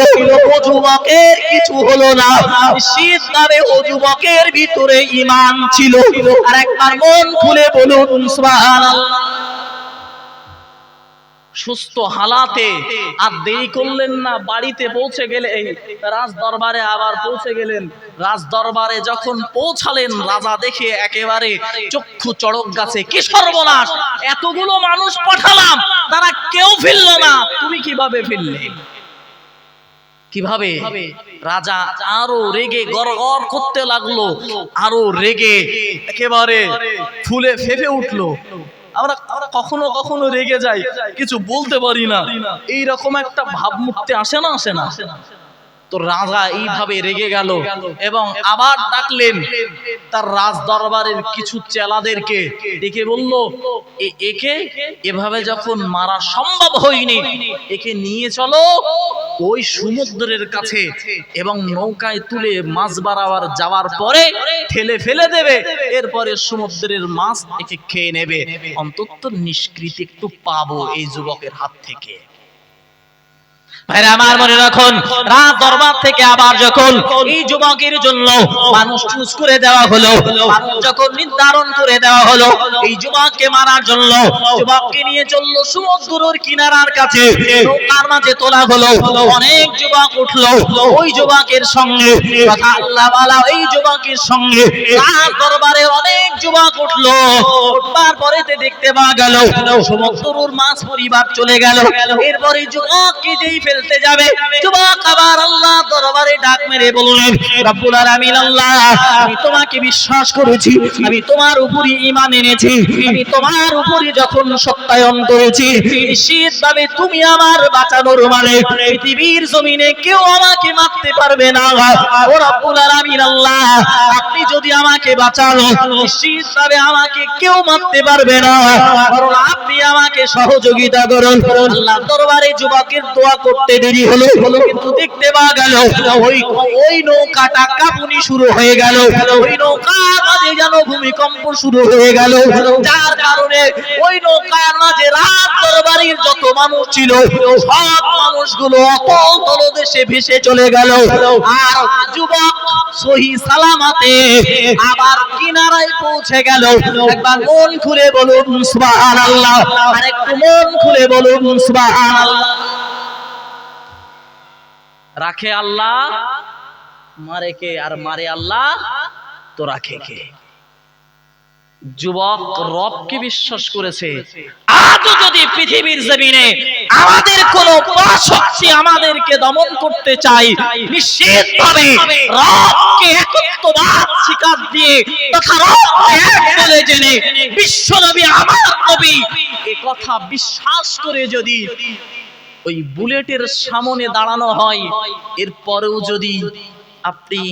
ও যুবকের কিছু হলো না, নিশ্চিতভাবে ও যুবকের ভিতরে ঈমান ছিল। আর একবার মন খুলে বলুন সুবহানাল্লাহ। সুস্থ হালাতে আর দেরি করলেন না, বাড়িতে পৌঁছে গেলে এই রাজ দরবারে আবার পৌঁছে গেলেন। রাজ দরবারে যখন পৌঁছালেন, রাজা দেখে একেবারে চক্ষু চড়ক গাছে, কি সর্বনাশ, এতগুলো মানুষ পাঠালাম তারা কেউ ফিরল না, তুমি কিভাবে ফিরলে, কিভাবে? রাজা আরো রেগে গড়গড় করতে লাগলো, আরো রেগে একেবারে ফুলে ফেঁপে উঠলো। আমরা কখনো কখনো রেগে যাই, কিছু বলতে পারি না, এইরকম একটা ভাবমূর্তি আসে না, আসে না? তো রাজা এইভাবে রেগে গেল এবং আবার ডাকলেন তার রাজ দরবারের কিছু চেলাদেরকে, ডেকে বলল, একে এভাবে যখন মারা সম্ভব হয়নি, একে নিয়ে চলো ওই সমুদ্রের কাছে এবং নৌকায় তুলে মাছ বাড়াবার যাওয়ার পরে ঠেলে ফেলে দেবে, এরপরে সমুদ্রের মাছ একে খেয়ে নেবে, অন্তত নিষ্কৃতি একটু পাবো এই যুবকের হাত থেকে। ভাইরা আমার মনে রাখুন, রাজ দরবার থেকে আবার যখন এই যুবকের জন্য মানুষ চুজ করে দেওয়া হলো, মানুষ যখন নির্ধারণ করে দেওয়া হলো এই যুবককে মারার জন্য, যুবককে নিয়ে চললো সমুদ্রের কিনারার কাছে, নৌকার মাঝে তোলা হলো। অনেক যুবক উঠলো ওই যুবকের সঙ্গে, কথা আল্লাহ ওয়ালা এই যুবকের সঙ্গে রাজ দরবারে অনেক যুবক উঠলো। উঠবার পরেতে দেখতে পাওয়া গেল সমুদ্রের মাছ পরিবার চলে গেল। এরপরে যুবককে যেই ফেলতে যাবে, যুবক আবার আল্লাহ দরবারে ডাক মেরে বললেন, রব্বুল আলামিন আল্লাহ, আমি তোমাকে বিশ্বাস করেছি, আমি তোমার উপরই ঈমান এনেছি, আমি তোমার উপরই যখন সত্যায়ন করেছি, নিশ্চিতভাবে তুমি আমার বাঁচানোর মানে পৃথিবীর জমিনে কেউ আমাকে মারতে পারবে না। ও রব্বুল আলামিন আল্লাহ, আপনি যদি আমাকে বাঁচান, নিশ্চিতভাবে আমাকে কেউ মারতে পারবে না, কারণ আপনি আমাকে সহযোগিতা করুন। আল্লাহ দরবারে যুবকের দোয়া করতে দেরি হলো, কিন্তু দেখতে পাওয়া গেল ওই নৌকাটা কাঁপুনি শুরু হয়ে গেল, ওই নৌকার মাঝে যেন ভূমিকম্প শুরু হয়ে গেল, যার কারণে ওই নৌকার মাঝে রাজ দরবারের যত মানুষ ছিল সব মানুষগুলো অতল তলদেশে ভেসে চলে গেল। আর যুবক সহি সালামতে আবার কিনারায় পৌঁছে গেল। একবার মন খুলে বলুন সুবহানাল্লাহ, আর একটু মন খুলে বলুন সুবহানাল্লাহ। রাখে আল্লাহ, মারে কে? আর মারে আল্লাহ তো রাখে কে? যুবক রবকে বিশ্বাস করেছে। আজও যদি পৃথিবীর জমিনে আমাদের কোন শক্তি আমাদেরকে দমন করতে চাই, নিশ্চিতভাবে রবকে একত্ববাদ স্বীকার দিয়ে তথা রবকে এক বলে জেনে বিশ্বনবী আমার নবী এই কথা বিশ্বাস করে যদি ওই বুলেটের সামনে দাঁড়ানো হয়, এরপরেও যদি আপনি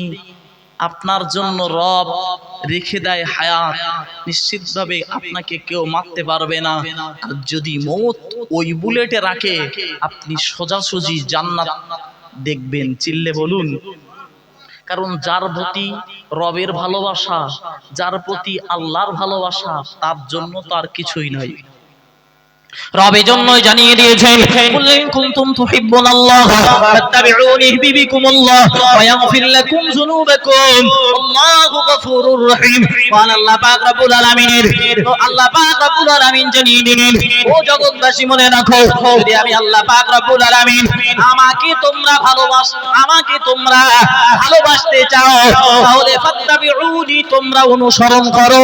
আপনার জন্য রব রেখে দেয় হায়াত, নিশ্চিতভাবে আপনাকে কেউ মারতে পারবে না। আর যদি মৌত ওই বুলেটে রাখে, আপনি সোজাসুজি জান্নাত দেখবেন। চিল্লে বলুন। কারণ যার প্রতি রবের ভালোবাসা, যার প্রতি আল্লাহর ভালোবাসা, তার জন্য তো আর কিছুই নাই। রবের জন্যই জানিয়ে দিয়েছেন, কুল ইন কুনতুম তুহিব্বুনাল্লাহ ফাত্তাবিউনি ইউহিব্বুকুমুল্লাহ ওয়া ইয়াগফির লাকুম যুনুবাকুম আল্লাহু গফুরুর রহিম। আল্লাহ পাক রব্বুল আলামিনের, আল্লাহ পাক রব্বুল আলামিন জানিয়ে দিলেন, ও জগৎবাসী মনে রাখো, যদি আমি আল্লাহ পাক রব্বুল আলামিন আমাকে তোমরা ভালোবাসতে চাও, তাহলে ফাত্তাবিউনি, তোমরা অনুসরণ করো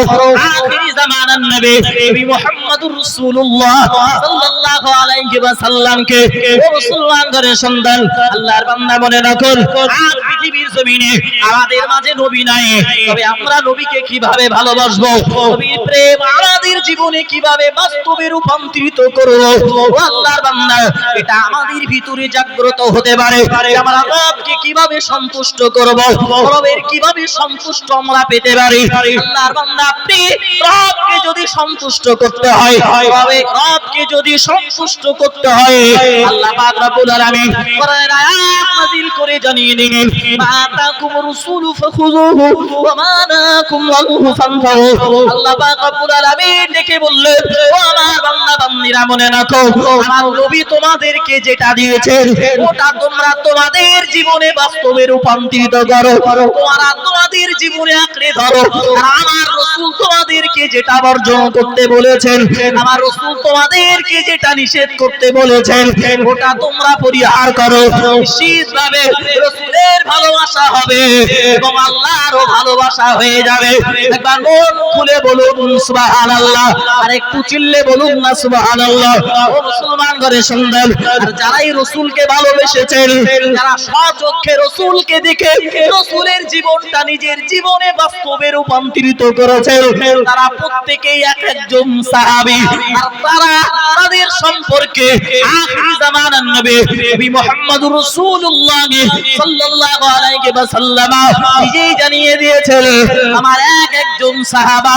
আখিরি জামানার নবী মুহাম্মদুর রাসূলুল্লাহ সাল্লাল্লাহু আলাইহি ওয়াসাল্লামকে। ও মুসলমান ঘরের সন্তান, আল্লাহর বান্দা মনে রাখো, আজ পৃথিবীর জমিনে আমাদের মাঝে নবী নাই, তবে আমরা নবীকে কিভাবে ভালোবাসবো, নবীর প্রেম আমাদের জীবনে কিভাবে বাস্তবে রূপান্তরিত করব, ও আল্লাহর বান্দা, এটা আমাদের ভিতরে জাগ্রত হতে পারে। আমরা রবকে কিভাবে সন্তুষ্ট করব, রবের কিভাবে সন্তুষ্ট আমরা পেতে পারি। আল্লাহর বান্দা, আপনি রবকে যদি সন্তুষ্ট করতে হয়, রবকে যদি সন্তুষ্ট করতে হয়, আল্লাহ পাক রব্বুল আলামিন কোরআনের আয়াত নাযিল করে জানিয়ে দিলেন, মাতাকুমুর রাসূলু ফাখুযুহু ওয়া মানাকুম আনহু ফানতাহু। আল্লাহ পাক রব্বুল আলামিন ডেকে বললেন, ও আমার বান্দা বান্দীরা মনে রাখো, আমার নবী তোমাদেরকে যেটা দিয়েছেন ওটা তোমরা তোমাদের জীবনে বাস্তবে রূপান্তরিত করো, তোমরা তোমাদের জীবনে আঁকড়ে ধরো। আর আমার রাসূল তোমাদেরকে যেটা বর্জন করতে বলেছেন, আমার রাসূল তোমাদেরকে যেটা নিষেধ করতে বলেছেন, ওটা তোমরা পরিহার করো। নিশ্চিতভাবে রাসূলের ভালোবাসা হবে এবং আল্লাহরও ভালোবাসা হয়ে যাবে। একবার মন খুলে বলুন সুবহানাল্লাহ, আর একটু চিল্লে বলুন না সুবহানাল্লাহ। ও মুসলমান ঘরে সন্তান, আর যারাই রাসূলকে ভালোবেসেছেন, যারা স্বচক্ষে রাসূলকে দেখে রাসূলের জীবনটা নিজের জীবনে বাস্তবে রূপান্তরিত করেছেন, তারা প্রত্যেকেই এক একজন সাহাবী। আর তারা তাদের সম্পর্কে আখিরি জামানার নবী মুহাম্মদুর রাসূলুল্লাহ সাল্লাল্লাহু আলাইহি ওয়াসাল্লাম নিজেই জানিয়ে দিয়েছেন, আমার এক একজন সাহাবা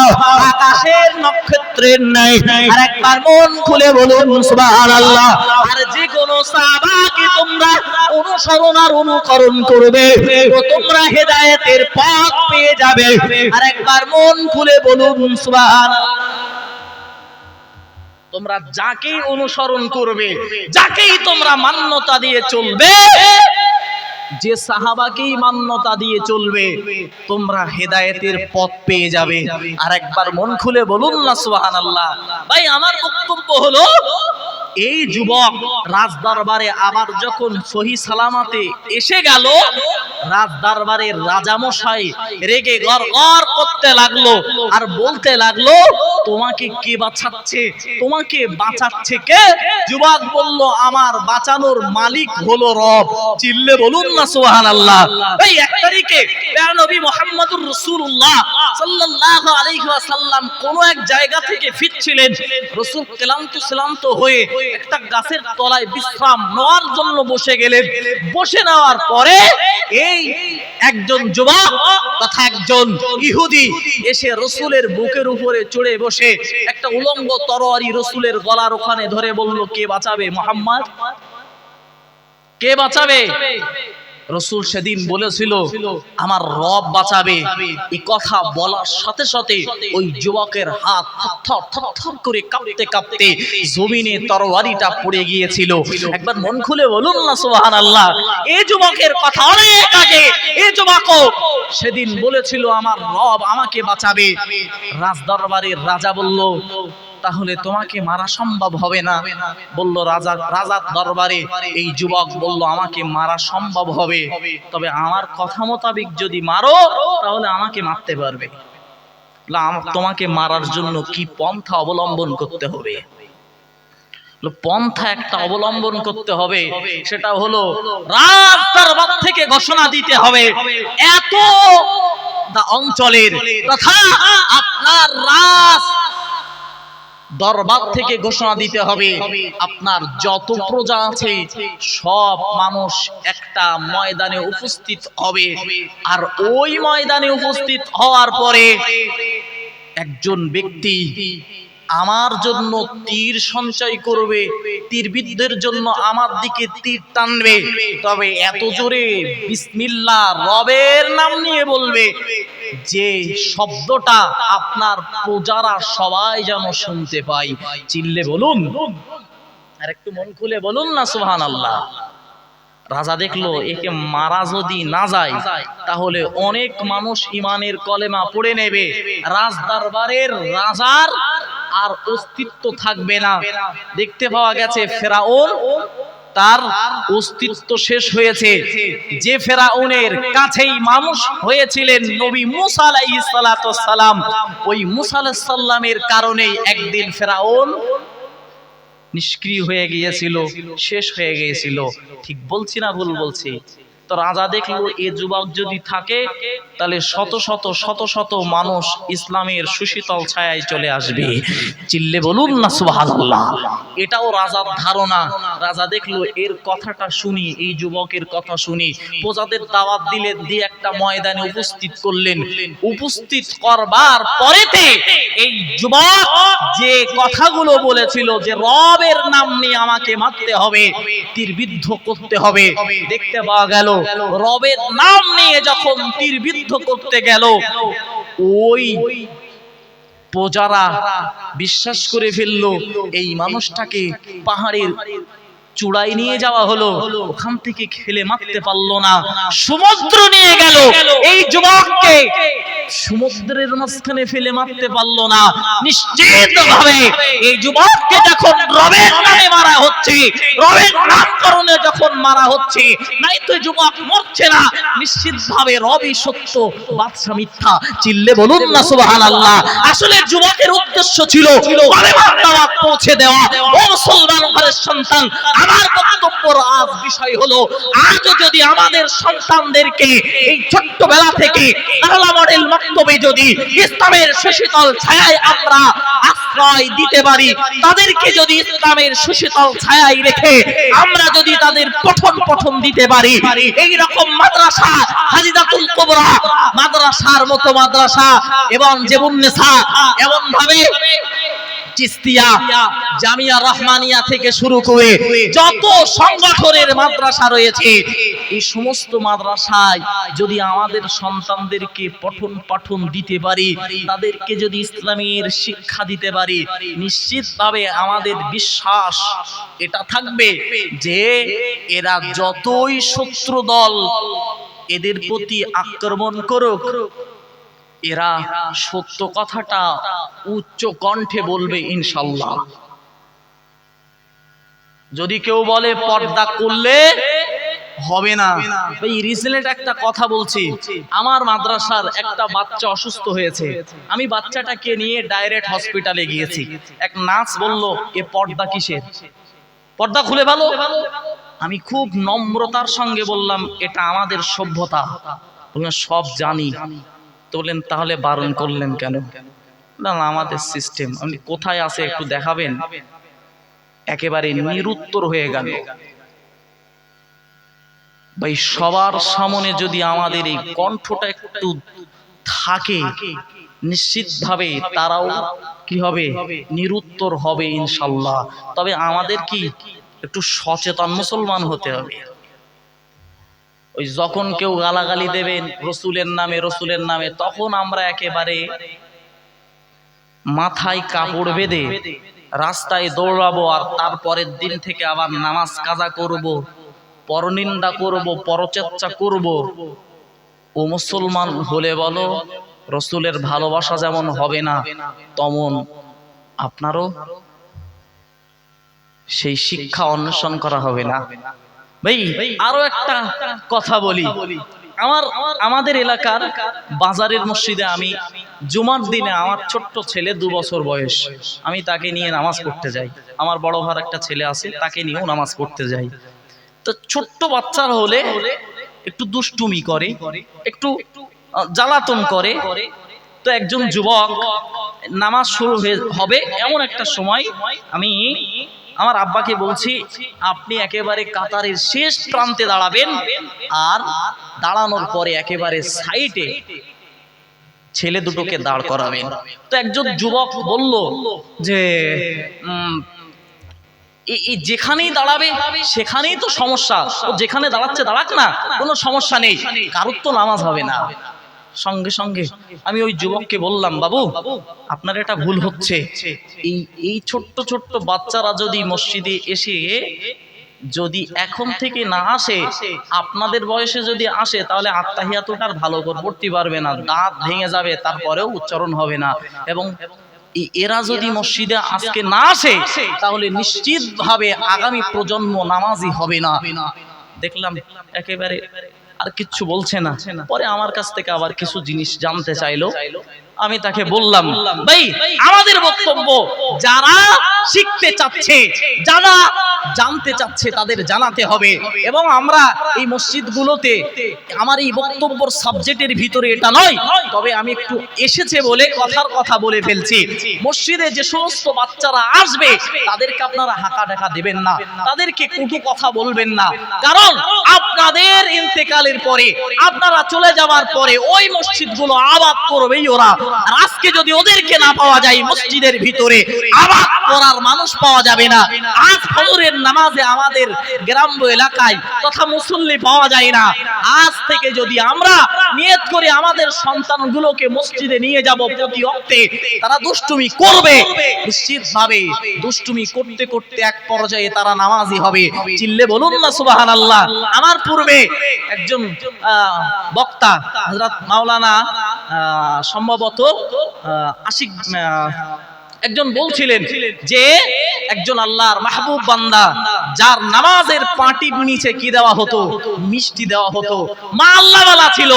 আকাশের নক্ষত্রের ন্যায়। আর একবার মন খুলে বলুন সুবহানাল্লাহ। আর যে কোন সাহাবাকে তোমরা অনুসরণ আর অনুকরণ করবে, তো তোমরা হেদায়েতের পথ পেয়ে যাবে। আর একবার মন খুলে বলুন সুবহানাল্লাহ। তোমরা যাকেই অনুসরণ করবে, যাকেই তোমরা মান্যতা দিয়ে চলবে, যে সাহাবাকেই মান্যতা দিয়ে চলবে, তোমরা হেদায়েতের পথ পেয়ে যাবে। আর একবার মন খুলে বলুন না সুবহানাল্লাহ। ভাই, আমার বক্তব্য হলো, এই যুবক রাজ দরবারে আবার যখন সহি সালামাতে এসে গেল, রাজ দরবারের রাজামশাই রেগে গড়গড় করতে লাগলো আর বলতে লাগলো, তোমাকে কে বাঁচাচ্ছে, তোমাকে বাঁচাচ্ছে কে? যুবক বলল, আমার বাঁচানোর মালিক হলো রব। চিল্লে বলুন না সুবহানাল্লাহ। এই 1 তারিখে নবী মুহাম্মদুর রাসূলুল্লাহ সাল্লাল্লাহু আলাইহি ওয়াসাল্লাম কোন এক জায়গা থেকে ফিরছিলেন। রাসূল ক্লান্ত হয়ে একটা গাছের তলায় বিশ্রাম নেওয়ার জন্য বসে গেলেন। বসে নেওয়ার পরে এই একজন যুবক তথা একজন ইহুদি এসে রাসূলের বুকের উপরে চড়ে বসে একটা উলঙ্গ তরবারি রাসূলের গলার ওখানে ধরে বলল, কে বাঁচাবে মুহাম্মদ, কে বাঁচাবে? রাসূল সেদিন বলেছিল, আমার রব বাঁচাবে। এই কথা বলার সাথে সাথে ওই যুবকের হাত থরথর করে কাঁপতে কাঁপতে জমিনে তরবারিটা পড়ে গিয়েছিল। একবার মন খুলে বলুন না সুবহানাল্লাহ। এই যুবকের কথা অনেক আগে এই যুবকও সেদিন বলেছিল, আমার রব আমাকে বাঁচাবে। রাজ দরবারের রাজা বলল, তাহলে তোমাকে মারা সম্ভব হবে না। বলল রাজার দরবারে এই যুবক বলল, আমাকে মারা সম্ভব হবে, তবে আমার কথা মোতাবেক যদি মারো তাহলে আমাকে মারতে পারবে। তোমাকে মারার জন্য কি পন্থা অবলম্বন করতে হবে? পন্থা একটা অবলম্বন করতে হবে, সেটা হলো রাজ দরবার থেকে ঘোষণা দিতে হবে, এত অঞ্চলের তথা আপনার রাজ দরবার থেকে ঘোষণা দিতে হবে, আপনার যত প্রজা আছে সব মানুষ একটা ময়দানে উপস্থিত হবে। আর ওই ময়দানে উপস্থিত হওয়ার পরে একজন ব্যক্তি আমার জন্য তীর সঞ্চয় করবে, তীরবিদদের জন্য আমার দিকে তীর টানবে, তবে এত জোরে বিসমিল্লাহ রবের নাম নিয়ে বলবে যে শব্দটা আপনার প্রজারা সবাই যেন শুনতে পায়। চিল্লে বলুন, আর একটু মন খুলে বলুন না সুবহানাল্লাহ। রাজা দেখলো একে মারা যদি না যায় তাহলে অনেক মানুষ ইমানের কলেমা পড়ে নেবে, রাজ দরবারের রাজার আর অস্তিত্ব থাকবে না। দেখতে পাওয়া গেছে ফেরাউন তার অস্তিত্ব শেষ হয়েছে। যে ফেরাউনের কাছেই মানুষ হয়েছিলেন নবী মুসা আলাইহিস সালাতু ওয়াস সালাম, ওই মুসা আলাইহিস সালামের কারণেই একদিন ফেরাউন নিষ্ক্রিয় হয়ে গিয়েছিল, শেষ হয়ে গিয়েছিল। ঠিক বলছি না ভুল বলছি? তো রাজা দেখলো এ যুবক যদি থাকে তাহলে শত শত শত শত মানুষ ইসলামের সুশীতল ছায়ায় চলে আসবে। চিল্লে বলুন না সুবহানাল্লাহ। এটাও রাজার ধারণা। রাজা দেখলো এর কথাটা শুনি, এই যুবকের কথা শুনি, প্রজাদের দাওয়াত দিলেন, দিয়ে একটা ময়দানে উপস্থিত করলেন। উপস্থিত করবার পরেতে এই যুবক যে কথাগুলো বলেছিল যে রবের নাম নিয়ে আমাকে মারতে হবে, তীরবিদ্ধ করতে হবে, দেখতে পাওয়া গেল রবের নাম নিয়ে যখন তীরবিদ্ধ করতে গেল ওই প্রজারা বিশ্বাস করে ফেললো এই মানুষটাকে পাহাড়ের চূড়ায় নিয়ে যাওয়া হলো, ওখান থেকে খেলে মারতে পারলো না, সমুদ্র নিয়ে গেল এই যুবককে, সমুদ্রের মাঝখানে ফেলে মারতে পারলো না। নিশ্চিতভাবে এই যুবককে যখন রবের নামে মারা হচ্ছে, রবের নামকরণে যখন মারা হচ্ছে, নাই তো যুবক মরছে না, নিশ্চিতভাবে রবই সত্য, বাদশা মিথ্যা। চিল্লে বলুন না সুবহানাল্লাহ। আসলে যুবকের উদ্দেশ্য ছিল কলেমার দাওয়াত পৌঁছে দেওয়া। ও মুসলমান ঘরের সন্তান, আমার বক্তব্যের আজ বিষয় হলো, আজও যদি আমাদের সন্তানদেরকে এই ছোট্টবেলা থেকে আলাদা মডেল বক্তব্যে যদি ইসলামের সুশীতল ছায়ায় আমরা আশ্রয় দিতে পারি, তাদেরকে যদি ইসলামের সুশীতল ছায়ায় রেখে আমরা যদি তাদের পঠন দিতে পারি, এই রকম মাদ্রাসা হাজিদাতুল কুবরা মাদ্রাসার মতো মাদ্রাসা এবং জেবুন্নেসা, এমন ভাবে চিস্তিয়া, জামিয়া রহমানিয়া থেকে শুরু করে যত সংগঠনের মাদ্রাসা রয়েছে, এই সমস্ত মাদ্রাসায় যদি আমাদের সন্তানদেরকে পঠন দিতে পারি, তাদেরকে যদি ইসলামের শিক্ষা দিতে পারি, নিশ্চিতভাবে আমাদের বিশ্বাস এটা থাকবে যে এরা যতই শত্রু দল এদের প্রতি আক্রমণ করুক, এরা সত্য কথাটা উচ্চ কণ্ঠে বলবে ইনশাআল্লাহ। যদি কেউ বলে পর্দা করলে হবে না, এই রিসেন্ট একটা কথা বলছি, আমার মাদ্রাসার একটা বাচ্চা অসুস্থ হয়েছে, আমি বাচ্চাটাকে নিয়ে ডাইরেক্ট হসপিটালে গিয়েছি। এক নার্স বলল এ পর্দা কিসের, পর্দা খুলে ভালো। আমি খুব নম্রতার সঙ্গে বললাম এটা আমাদের সভ্যতা, বললাম সব জানি। তো বললেন তাহলে বারণ করলেন কেন? না আমাদের সিস্টেম। আপনি কোথায় আছে একটু দেখাবেন? একেবারে নিরুত্তর হয়ে গেল। ভাই সবার সামনে যদি আমাদের এই কণ্ঠটা একটু থাকে, নিশ্চিতভাবে তারাও কি হবে, নিরুত্তর হবে ইনশাআল্লাহ। তবে আমাদের কি একটু সচেতন মুসলমান হতে হবে। ওই যখন কেউ গালাগালি দেবেন রসুলের নামে, তখন আমরা একেবারে মাথায় কাপড় বেঁধে রাস্তায় দৌড়াবো, আর তারপরের দিন থেকে আবার নামাজ কাজা করব, পরনিন্দা করব, পরচর্চা করব। ও মুসলমান হলে বলো রসুলের ভালোবাসা যেমন হবে না, তেমন আপনারও সেই শিক্ষা অন্বেষণ করা হবে না। ভাই আরো একটা কথা বলি, আমাদের এলাকার বাজারের মসজিদে আমি জুমার দিনে আমার ছোট্ট ছেলে 2 বছর বয়স, আমি তাকে নিয়ে নামাজ পড়তে যাই। আমার বড় ভাই একটা ছেলে আছে, তাকে নিয়েও নামাজ পড়তে যাই। তো ছোট্ট বাচ্চার হলে একটু দুষ্টুমি করে, একটু জ্বালাতন করে। তো একজন যুবক নামাজ শুরু হবে এমন একটা সময় আমি আমার আব্বাকে বলছি আপনি একেবারে কাতারের শেষ প্রান্তে দাঁড়াবেন, আর দাঁড়ানোর পরে একেবারে সাইডে ছেলে দুটোকে দাঁড় করাবেন। তো একজন যুবক বলল যে যেখানেই দাঁড়াবে সেখানেই তো সমস্যা, ও যেখানে দাঁড়াচ্ছে দাঁড়াক না, কোনো সমস্যা নেই, কারোর তো নামাজ হবে না। সঙ্গে সঙ্গে আমি ওই যুবককে বললাম, বাবু আপনার এটা ভুল হচ্ছে, এই ছোট্ট ছোট্ট বাচ্চারা যদি মসজিদে এসে যদি এখন থেকে না আসে, আপনাদের বয়সে যদি আসে, তাহলে আত্তাহিয়াতুটা আর ভালো করে পড়তে পারবে না, দাঁত ভেঙে যাবে, তারপরেও উচ্চারণ হবে না। এবং এরা যদি মসজিদে আজকে না আসে, তাহলে নিশ্চিতভাবে আগামী প্রজন্ম নামাজি হবে না। দেখলাম একেবারে আর কিচ্ছু বলছে না। পরে আমার কাছ থেকে আবার কিছু জিনিস জানতে চাইলো। আমি তাকে বললাম, ভাই আমাদের বক্তব্য, যারা শিখতে চাচ্ছে, যারা জানতে চাচ্ছে, তাদের জানাতে হবে। এবং আমরা এই মসজিদগুলোতে, আমার এই বক্তব্যের সাবজেক্টের ভিতরে এটা নয়, তবে আমি একটু এসেছে বলে কথার কথা বলে ফেলছি। মসজিদে যে সমস্ত বাচ্চারা আসবে, তাদেরকে আপনারা হাঁকা ডাকা দেবেন না, তাদেরকে কটু কথা বলবেন না, কারণ আপনাদের ইন্তেকালের পরে, আপনারা চলে যাওয়ার পরে ওই মসজিদগুলো আবাদ করবেই ওরা। আর আজকে যদি ওদেরকে না পাওয়া যায় মসজিদের ভিতরে, আবাদ করার মানুষ পাওয়া যাবে না। আজ ফজরের নামাজে আমাদের গ্রাম্য এলাকায় তথা মুসল্লি পাওয়া যায় না। আজ থেকে যদি আমরা নিয়ত করে আমাদের সন্তানগুলোকে মসজিদে নিয়ে যাব, প্রতি ওয়াক্তে তারা দুষ্টুমি করবে, নিশ্চিতভাবে দুষ্টুমি করতে করতে এক পর্যায়ে তারা নামাজি হবে। চিল্লে বলুন না সুবহানাল্লাহ। আমার পূর্বে একজন বক্তা হযরত মাওলানা সম্ভবত আশিক একজন বলছিলেন যে একজন আল্লাহর মাহবুব বান্দা, যার নামাজের পাটির নিচে কি দেওয়া হতো, মিষ্টি দেওয়া হতো। মা আল্লাহওয়ালা ছিল,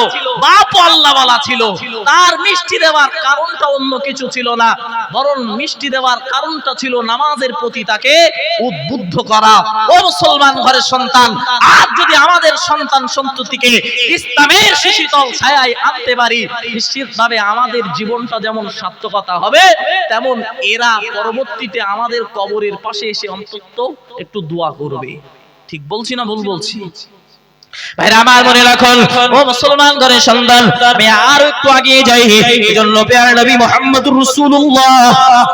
বাপ আল্লাহওয়ালা ছিল, তার মিষ্টি দেওয়ার কারণটা অন্য কিছু ছিল না, বরং মিষ্টি দেওয়ার কারণটা ছিল নামাজের প্রতি তাকে উদ্বুদ্ধ করা। ও মুসলমান ঘরের সন্তান, আজ যদি আমাদের সন্তান সন্ততিকে ইসলামের শিশিতল ছায়ায় আনতে পারি, নিশ্চিতভাবে আমাদের জীবনটা যেমন সার্থকতা হবে, তেমন এরা পরবর্তীতে আমাদের কবরের পাশে এসে অন্তত একটু দোয়া করবে। ঠিক বলছি না ভুল বলছি? ভাইরা আমার মনে রাখুন, ও মুসলমান ঘরের সন্তান, আমি আর একটু এগিয়ে যাই। এইজন্য প্যারা নবী মুহাম্মদুর রাসূলুল্লাহ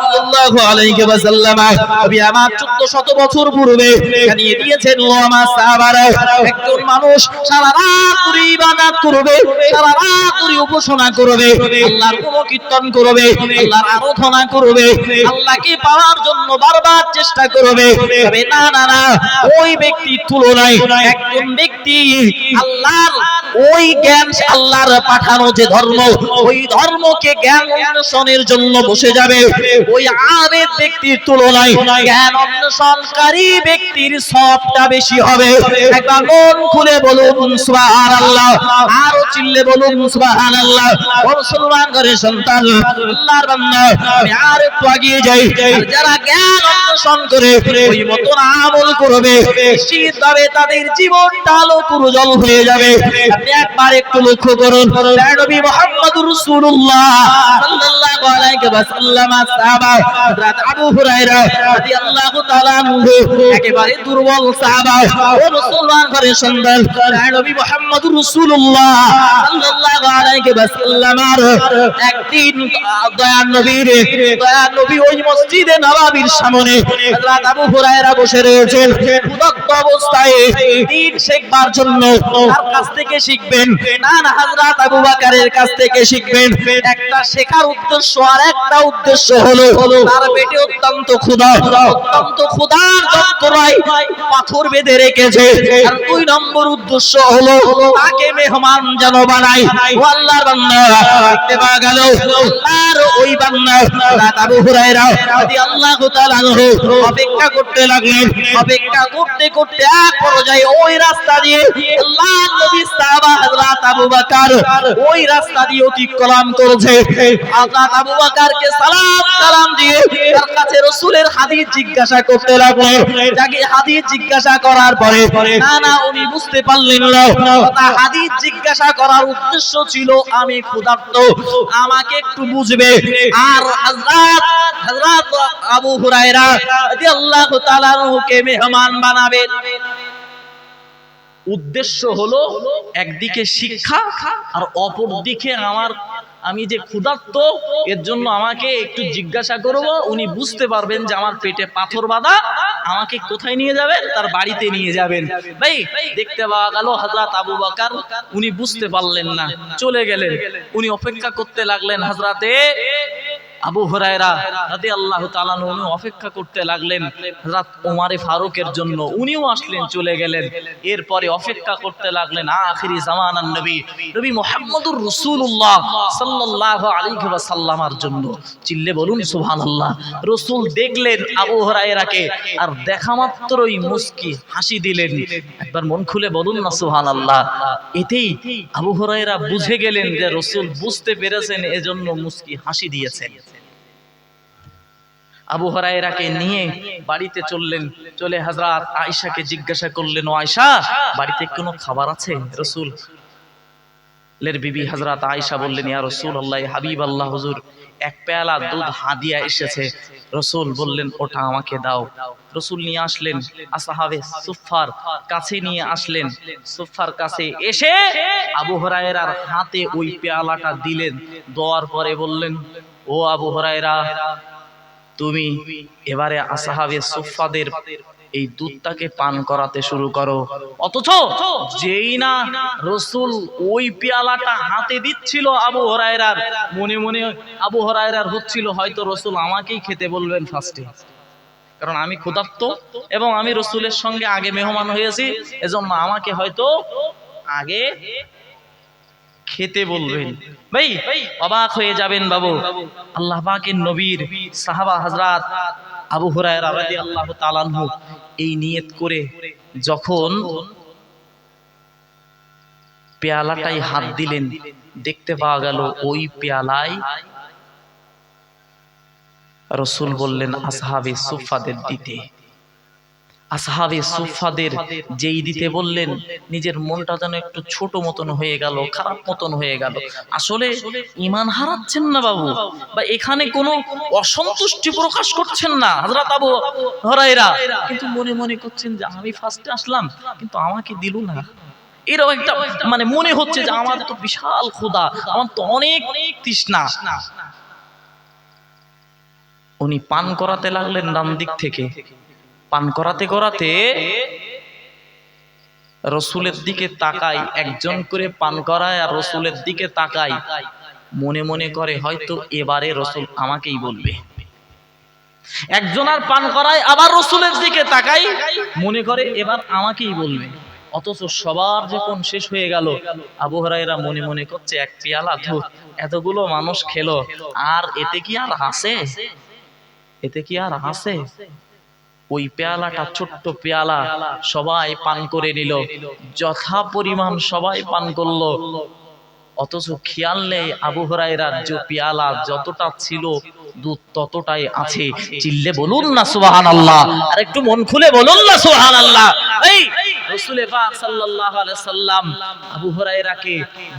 সাল্লাল্লাহু আলাইহি ওয়াসাল্লাম, নবী আমার 1400 বছর পূর্বে জানিয়ে দিয়েছেন, ও আমার সাহাবারা, একজন মানুষ সারা রাত ধরে ইবাদত করবে, সারা রাত ধরে উপাসনা করবে, আল্লাহর গুণকীর্তন করবে, আল্লাহর আরাধনা করবে, আল্লাহকে পাওয়ার জন্য বারবার চেষ্টা করবে, তবে না না না, ওই ব্যক্তির তুলনায় একজন ব্যক্তি আল্লাহর ওই জ্ঞান, আল্লাহর পাঠানো যে ধর্ম, ওই ধর্মকে জ্ঞান অন্বেষণের জন্য বসে যাবে, ওই আবেদ ব্যক্তির তুলনায় জ্ঞান অন্বেষণকারী ব্যক্তির সবটা বেশি হবে। একবার মন খুলে বলুন সুবহানাল্লাহ, আরো চিল্লে বলুন সুবহানাল্লাহ। ও মুসলমান ঘরের সন্তান, আল্লাহর বান্দা, আমি আর একটু এগিয়ে যাই। যারা জ্ঞান অন্বেষণ করে ওই মতন আমল করবে, নিশ্চিতভাবে তাদের জীবনটা আলোক উজ্জ্বল হয়ে যাবে। আপনি একবার একটু লক্ষ্য করুন, নবী মুহাম্মদুর রাসূলুল্লাহ সাল্লাল্লাহু আলাইহি ওয়াসাল্লাম সাহাবা হযরত আবু হুরায়রা রাদিয়াল্লাহু তাআলা আনহু, একেবারে দুর্বল সাহাবা। ও মুসলমান ঘরের সন্তান, নবী মুহাম্মদুর রাসূলুল্লাহ সাল্লাল্লাহু আলাইহি ওয়াসাল্লামের একদিন দয়ার নবী ওই মসজিদে নববীর সামনে হযরত আবু হুরায়রা বসে রয়েছেন, উদ্যত অবস্থায় দিন শেখবার জন্য। তার কাছ থেকে শিখবেন না, না হযরত আবু বকরের কাছ থেকে শিখবেন। একটা শেখার উদ্দেশ্য, আর একটা উদ্দেশ্য হলো তার পেটে অত্যন্ত ক্ষুধা, অত্যন্ত ক্ষুধার যন্ত্রণায় পাথর বেঁধে রেখেছে। আর দুই নম্বর উদ্দেশ্য হলো তাকে মেহমান যেন বানাই। ও আল্লাহর বান্দা, দেখতে পাওয়া গেল আর ওই বান্দা হযরত আবু হুরায়রা রাদিয়াল্লাহু তাআলা আনহু অপেক্ষা করতে লাগলেন। অপেক্ষা করতে করতে এক পর্যায়ে ওই রাস্তা দিয়ে আল্লাহর নবী সাহাবা হযরত আবু বকর ওই রাস্তা দিয়ে অতিক্রম করেছে। হযরত আবু বকরকে সালাম দিয়ে তার কাছে রাসূলের হাদিস জিজ্ঞাসা করতে লাগলেন। যাকে হাদিস জিজ্ঞাসা করার পরে না না উনি বুঝতে পারলেন না, তার হাদিস জিজ্ঞাসা করার উদ্দেশ্য ছিল আমি ক্ষুধার্ত, আমাকে একটু বুঝবে। আর হযরত আবু হুরায়রা রাদিয়াল্লাহু তাআলা আনহুকে মেহমান বানাবেন। উদ্দেশ্য হলো একদিকে শিক্ষা আর অপর দিকে আমার আমি যে ক্ষুধার্ত, এর জন্য আমাকে একটু জিজ্ঞাসা করব, উনি বুঝতে পারবেন যে আমার পেটে পাথর বাঁধা, আমাকে কোথায় নিয়ে যাবেন? তার বাড়িতে নিয়ে যাবেন। ভাই দেখতে পাওয়া গেল হযরত আবু বকর উনি বুঝতে পারলেন না, চলে গেলেন। উনি অপেক্ষা করতে লাগলেন হযরতে আবু হুরায়রা রাদিয়াল্লাহু তাআলা উনি অপেক্ষা করতে লাগলেন হযরত ওমর ফারুকের জন্য, উনিও আসলেন, চলে গেলেন। এরপরে অপেক্ষা করতে লাগলেন আখিরি জামানার নবী নবী মুহাম্মদুর রাসূলুল্লাহ সাল্লাল্লাহু আলাইহি ওয়াসাল্লামের জন্য। চিল্লে বলুন সুবহানাল্লাহ। রাসূল দেখলেন আবু হুরায়রাকে, আর দেখা মাত্রই মুস্কি হাসি দিলেন। একবার মন খুলে বলুন না সুবহানাল্লাহ। এতেই আবু হুরায়রা বুঝে গেলেন যে রাসূল বুঝতে পেরেছেন, এজন্য মুস্কি হাসি দিয়েছেন। আবু হুরায়রাকে নিয়ে বাড়িতে চললেন, চলে হযরত আয়েশাকে জিজ্ঞাসা করলেন, ও আয়েশা, বাড়িতে কোনো খাবার আছে? রাসূল লের বিবি হযরত আয়েশা বললেন, ইয়া রাসূলুল্লাহ, হাবিবাল্লাহ হুজুর, এক পেয়ালা দুধ হাদিয়া এসেছে। রাসূল বললেন, ওটা আমাকে দাও। রাসূল নিয়ে আসলেন, আসহাবে সুফফার কাছে নিয়ে আসলেন। সুফফার কাছে এসে আবু হুরায়রার হাতে ওই পেয়ালাটা দিলেন। দেওয়ার পরে বললেন, ও আবু হুরায়রা, তুমি এবারে আসহাবে সুফফাদের এই দুধটাকে পান করাতে শুরু করো। অথচ যেই না রাসূল ওই পেয়ালাটা হাতে দিচ্ছিল আবু হুরায়রার, মনে মনে আবু হুরায়রার হচ্ছিল হয়তো রাসূল আমাকেই খেতে বলবেন ফার্স্টে, কারণ আমি ক্ষুধার্ত এবং আমি রাসূলের সঙ্গে আগে মেহমান হয়েছি, এজন্য আমাকে হয়তো আগে খেতে বলবেন। ভাই অবাক হয়ে যাবেন বাবু, আল্লাহ পাকের নবীর সাহাবা হযরত আবু হুরায়রা রাদিয়াল্লাহু তাআলা আনহু এই নিয়ত করে যখন পেয়ালাটাই হাত দিলেন, দেখতে পাওয়া গেল ওই পেয়ালায় রাসূল বললেন আসহাবে সুফফাদের দিতে। আসহাবে সুফফাদের যেই দিতে বললেন, নিজের মনটা যেন একটু ছোট মতন হয়ে গেল, খারাপ মতন হয়ে গেল। আসলে ঈমান হারাচ্ছেন না বাবু, বা এখানে কোনো অসন্তুষ্টি প্রকাশ করছেন না হযরত আবু হুরায়রা, কিন্তু মনে মনে করছেন যে আমি ফার্স্টে আসলাম কিন্তু আমাকে দিল না। এরকম একটা মানে মনে হচ্ছে যে আমার তো বিশাল ক্ষুধা, আমার তো অনেক তৃষ্ণা। উনি পান করাতে লাগলেন ডান দিক থেকে। পান করাতে করাতে রাসূলের দিকে তাকাই, একজন করে পান করায় আর রাসূলের দিকে তাকাই, মনে মনে করে হয়তো এবারে রাসূল আমাকেই বলবে। একজন আর পান করায়, আবার রাসূলের দিকে তাকাই, মনে করে এবার আমাকেই বলবে। অথচ সবার যখন শেষ হয়ে গেল, আবু হুরায়রা মনে মনে করছে এক পেয়ালা দুধ এতগুলো মানুষ খেলো, আর এতে কি আর হাসে? এতে কি আর হাসে? ওই পেয়ালাটা ছোট্ট পেয়ালা, সবাই পান করে নিল, যথা পরিমাণ সবাই পান করলো। অথচ খেয়াল নেই আবু হুরায়রার যে পেয়ালা যতটা ছিল দুধ ততটাই আছে। চিল্লে বলুন না সুবহানাল্লাহ, আর একটু মন খুলে বলুন না সুবহানাল্লাহ। এই রাসূল পাক সাল্লাল্লাহু আলাইহি সাল্লাম আবু হুরায়রাকে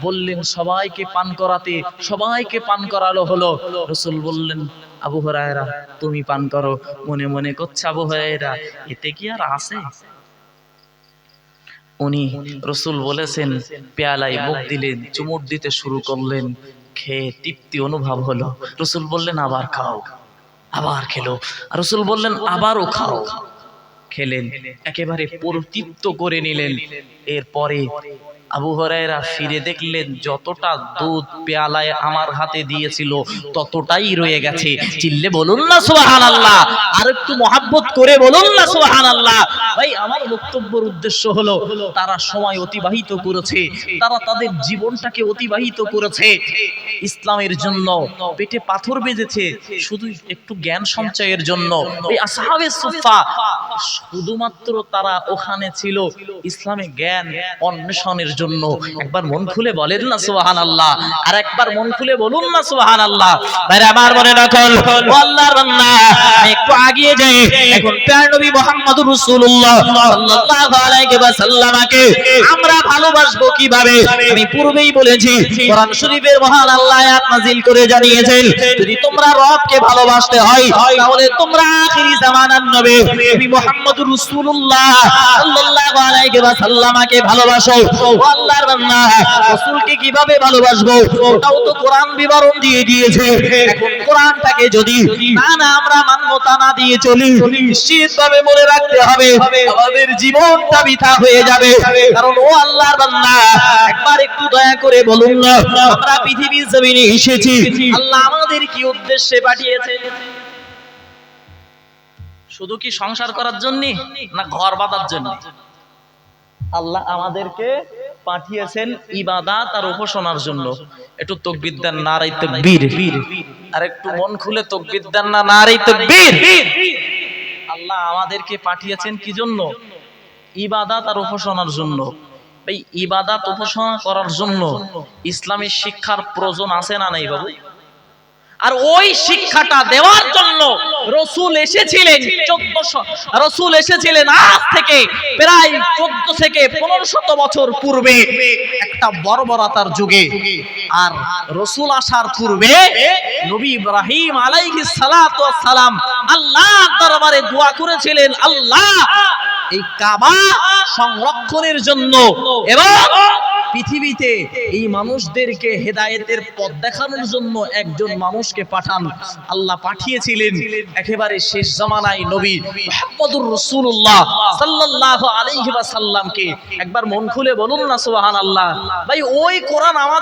বললেন সবাইকে পান করাতে, সবাইকে পান করালো হলো। রাসূল বললেন, আবু হুরায়রা তুমি পান করো। মনে মনে করছে আবু হুরায়রা এতে কি আর আছে? উনি রাসূল বলেছেন, পেয়ালায় মুখ দিলেন, চুমুক দিতে শুরু করলেন, খেয়ে তৃপ্তি অনুভব হলো। রাসূল বললেন আবার খাও, আবার খেলো। রাসূল বললেন আবারও খাও, খেলেন, একেবারে পরিতৃপ্ত করে নিলেন। এরপরে আবু হুরায়রা ফিরে দেখলেন যতটা দুধ পেয়ালায় আমার হাতে দিয়েছিল ততটাই রয়ে গেছে। চিল্লে বলুন না সুবহানাল্লাহ, আর একটু মহব্বত করে বলুন না সুবহানাল্লাহ। ভাই আমার বক্তব্যের উদ্দেশ্য হলো তারা সময় অতিবাহিত করেছে, তারা তাদের জীবনটাকে অতিবাহিত করেছে ইসলামের জন্য, পেটে পাথর বেঁধেছে শুধু একটু জ্ঞান সঞ্চয়ের জন্য। এই আসহাবে সুফফা শুধুমাত্র তারা ওখানে ছিল ইসলামে জ্ঞান অন্বেষণের জন্য। একবার মন খুলে বলেন না সুবহানাল্লাহ, আর একবার মন খুলে বলুন না সুবহানাল্লাহ। ভাই আমার মনে রাখুন, ও আল্লাহর বান্দা, একটু আগিয়ে যাই। এখন প্রিয় নবী মুহাম্মদুর রাসূলুল্লাহ সাল্লাল্লাহু আলাইহি ওয়াসাল্লামকে আমরা ভালোবাসবো কিভাবে? আমি পূর্বেই বলেছি, কোরআন শরীফের মহান আল্লাহ আয়াত নাযিল করে জানিয়েছেন, যদি তোমরা রবকে ভালোবাসতে হয় তাহলে তোমরা আখিরি জামানার নবী মুহাম্মদুর রাসূলুল্লাহ সাল্লাল্লাহু আলাইহি ওয়াসাল্লামকে ভালোবাসো। আল্লাহর বান্দা রাসূলকে কিভাবে ভালোবাসবো ওটাও তো কোরআন বিবরণ দিয়ে দিয়েছে। এখন কোরআনটাকে যদি না আমরা মান্যতা না দিয়ে চলি, নিশ্চিতভাবে মনে রাখতে হবে আমাদের জীবনটা বৃথা হয়ে যাবে। কারণ ও আল্লাহর বান্দা, একবার একটু দয়া করে বলুন না, আমরা পৃথিবীর জমিনে এসেছি, আল্লাহ আমাদের কি উদ্দেশ্যে পাঠিয়েছে? শুধু কি সংসার করার জন্য না ঘর বাঁধার জন্য? আল্লাহ আমাদেরকে পাঠিয়েছেন ইবাদত আর উপাসনার জন্য। একটু তাকবীর দেন, নারে তাকবীর। আর একটু মন খুলে তাকবীর দেন না, নারে তাকবীর। আল্লাহ আমাদেরকে পাঠিয়েছেন কি জন্য? ইবাদত আর উপাসনার জন্য। এই ইবাদত উপাসনা করার জন্য ইসলামী শিক্ষার প্রয়োজন আছে না নাই বাবু? আর ওই শিক্ষাটা দেওয়ার জন্য রাসূল এসেছিলেন 1400, রাসূল এসেছিলেন আজ থেকে প্রায় 14 থেকে 1500 বছর পূর্বে একটা বর্বরতার যুগে। আর রাসূল আসার পূর্বে নবী ইব্রাহিম আলাইহিস সালাতু ওয়াস সালাম আল্লাহর দরবারে দোয়া করেছিলেন, আল্লাহ এই কাবা সংরক্ষণের জন্য এবং পৃথিবীতে এই মানুষদেরকে হেদায়েতের পথ দেখানোর জন্য একজন মানুষকে পাঠান। আল্লাহ পাঠিয়েছিলেন একেবারে শেষ জামানায় নবী মুহাম্মদুর রাসূলুল্লাহ সাল্লাল্লাহু আলাইহি ওয়াসাল্লামকে। একবার মন খুলে বলুন না সুবহানাল্লাহ। ভাই ওই কোরআন আমাদের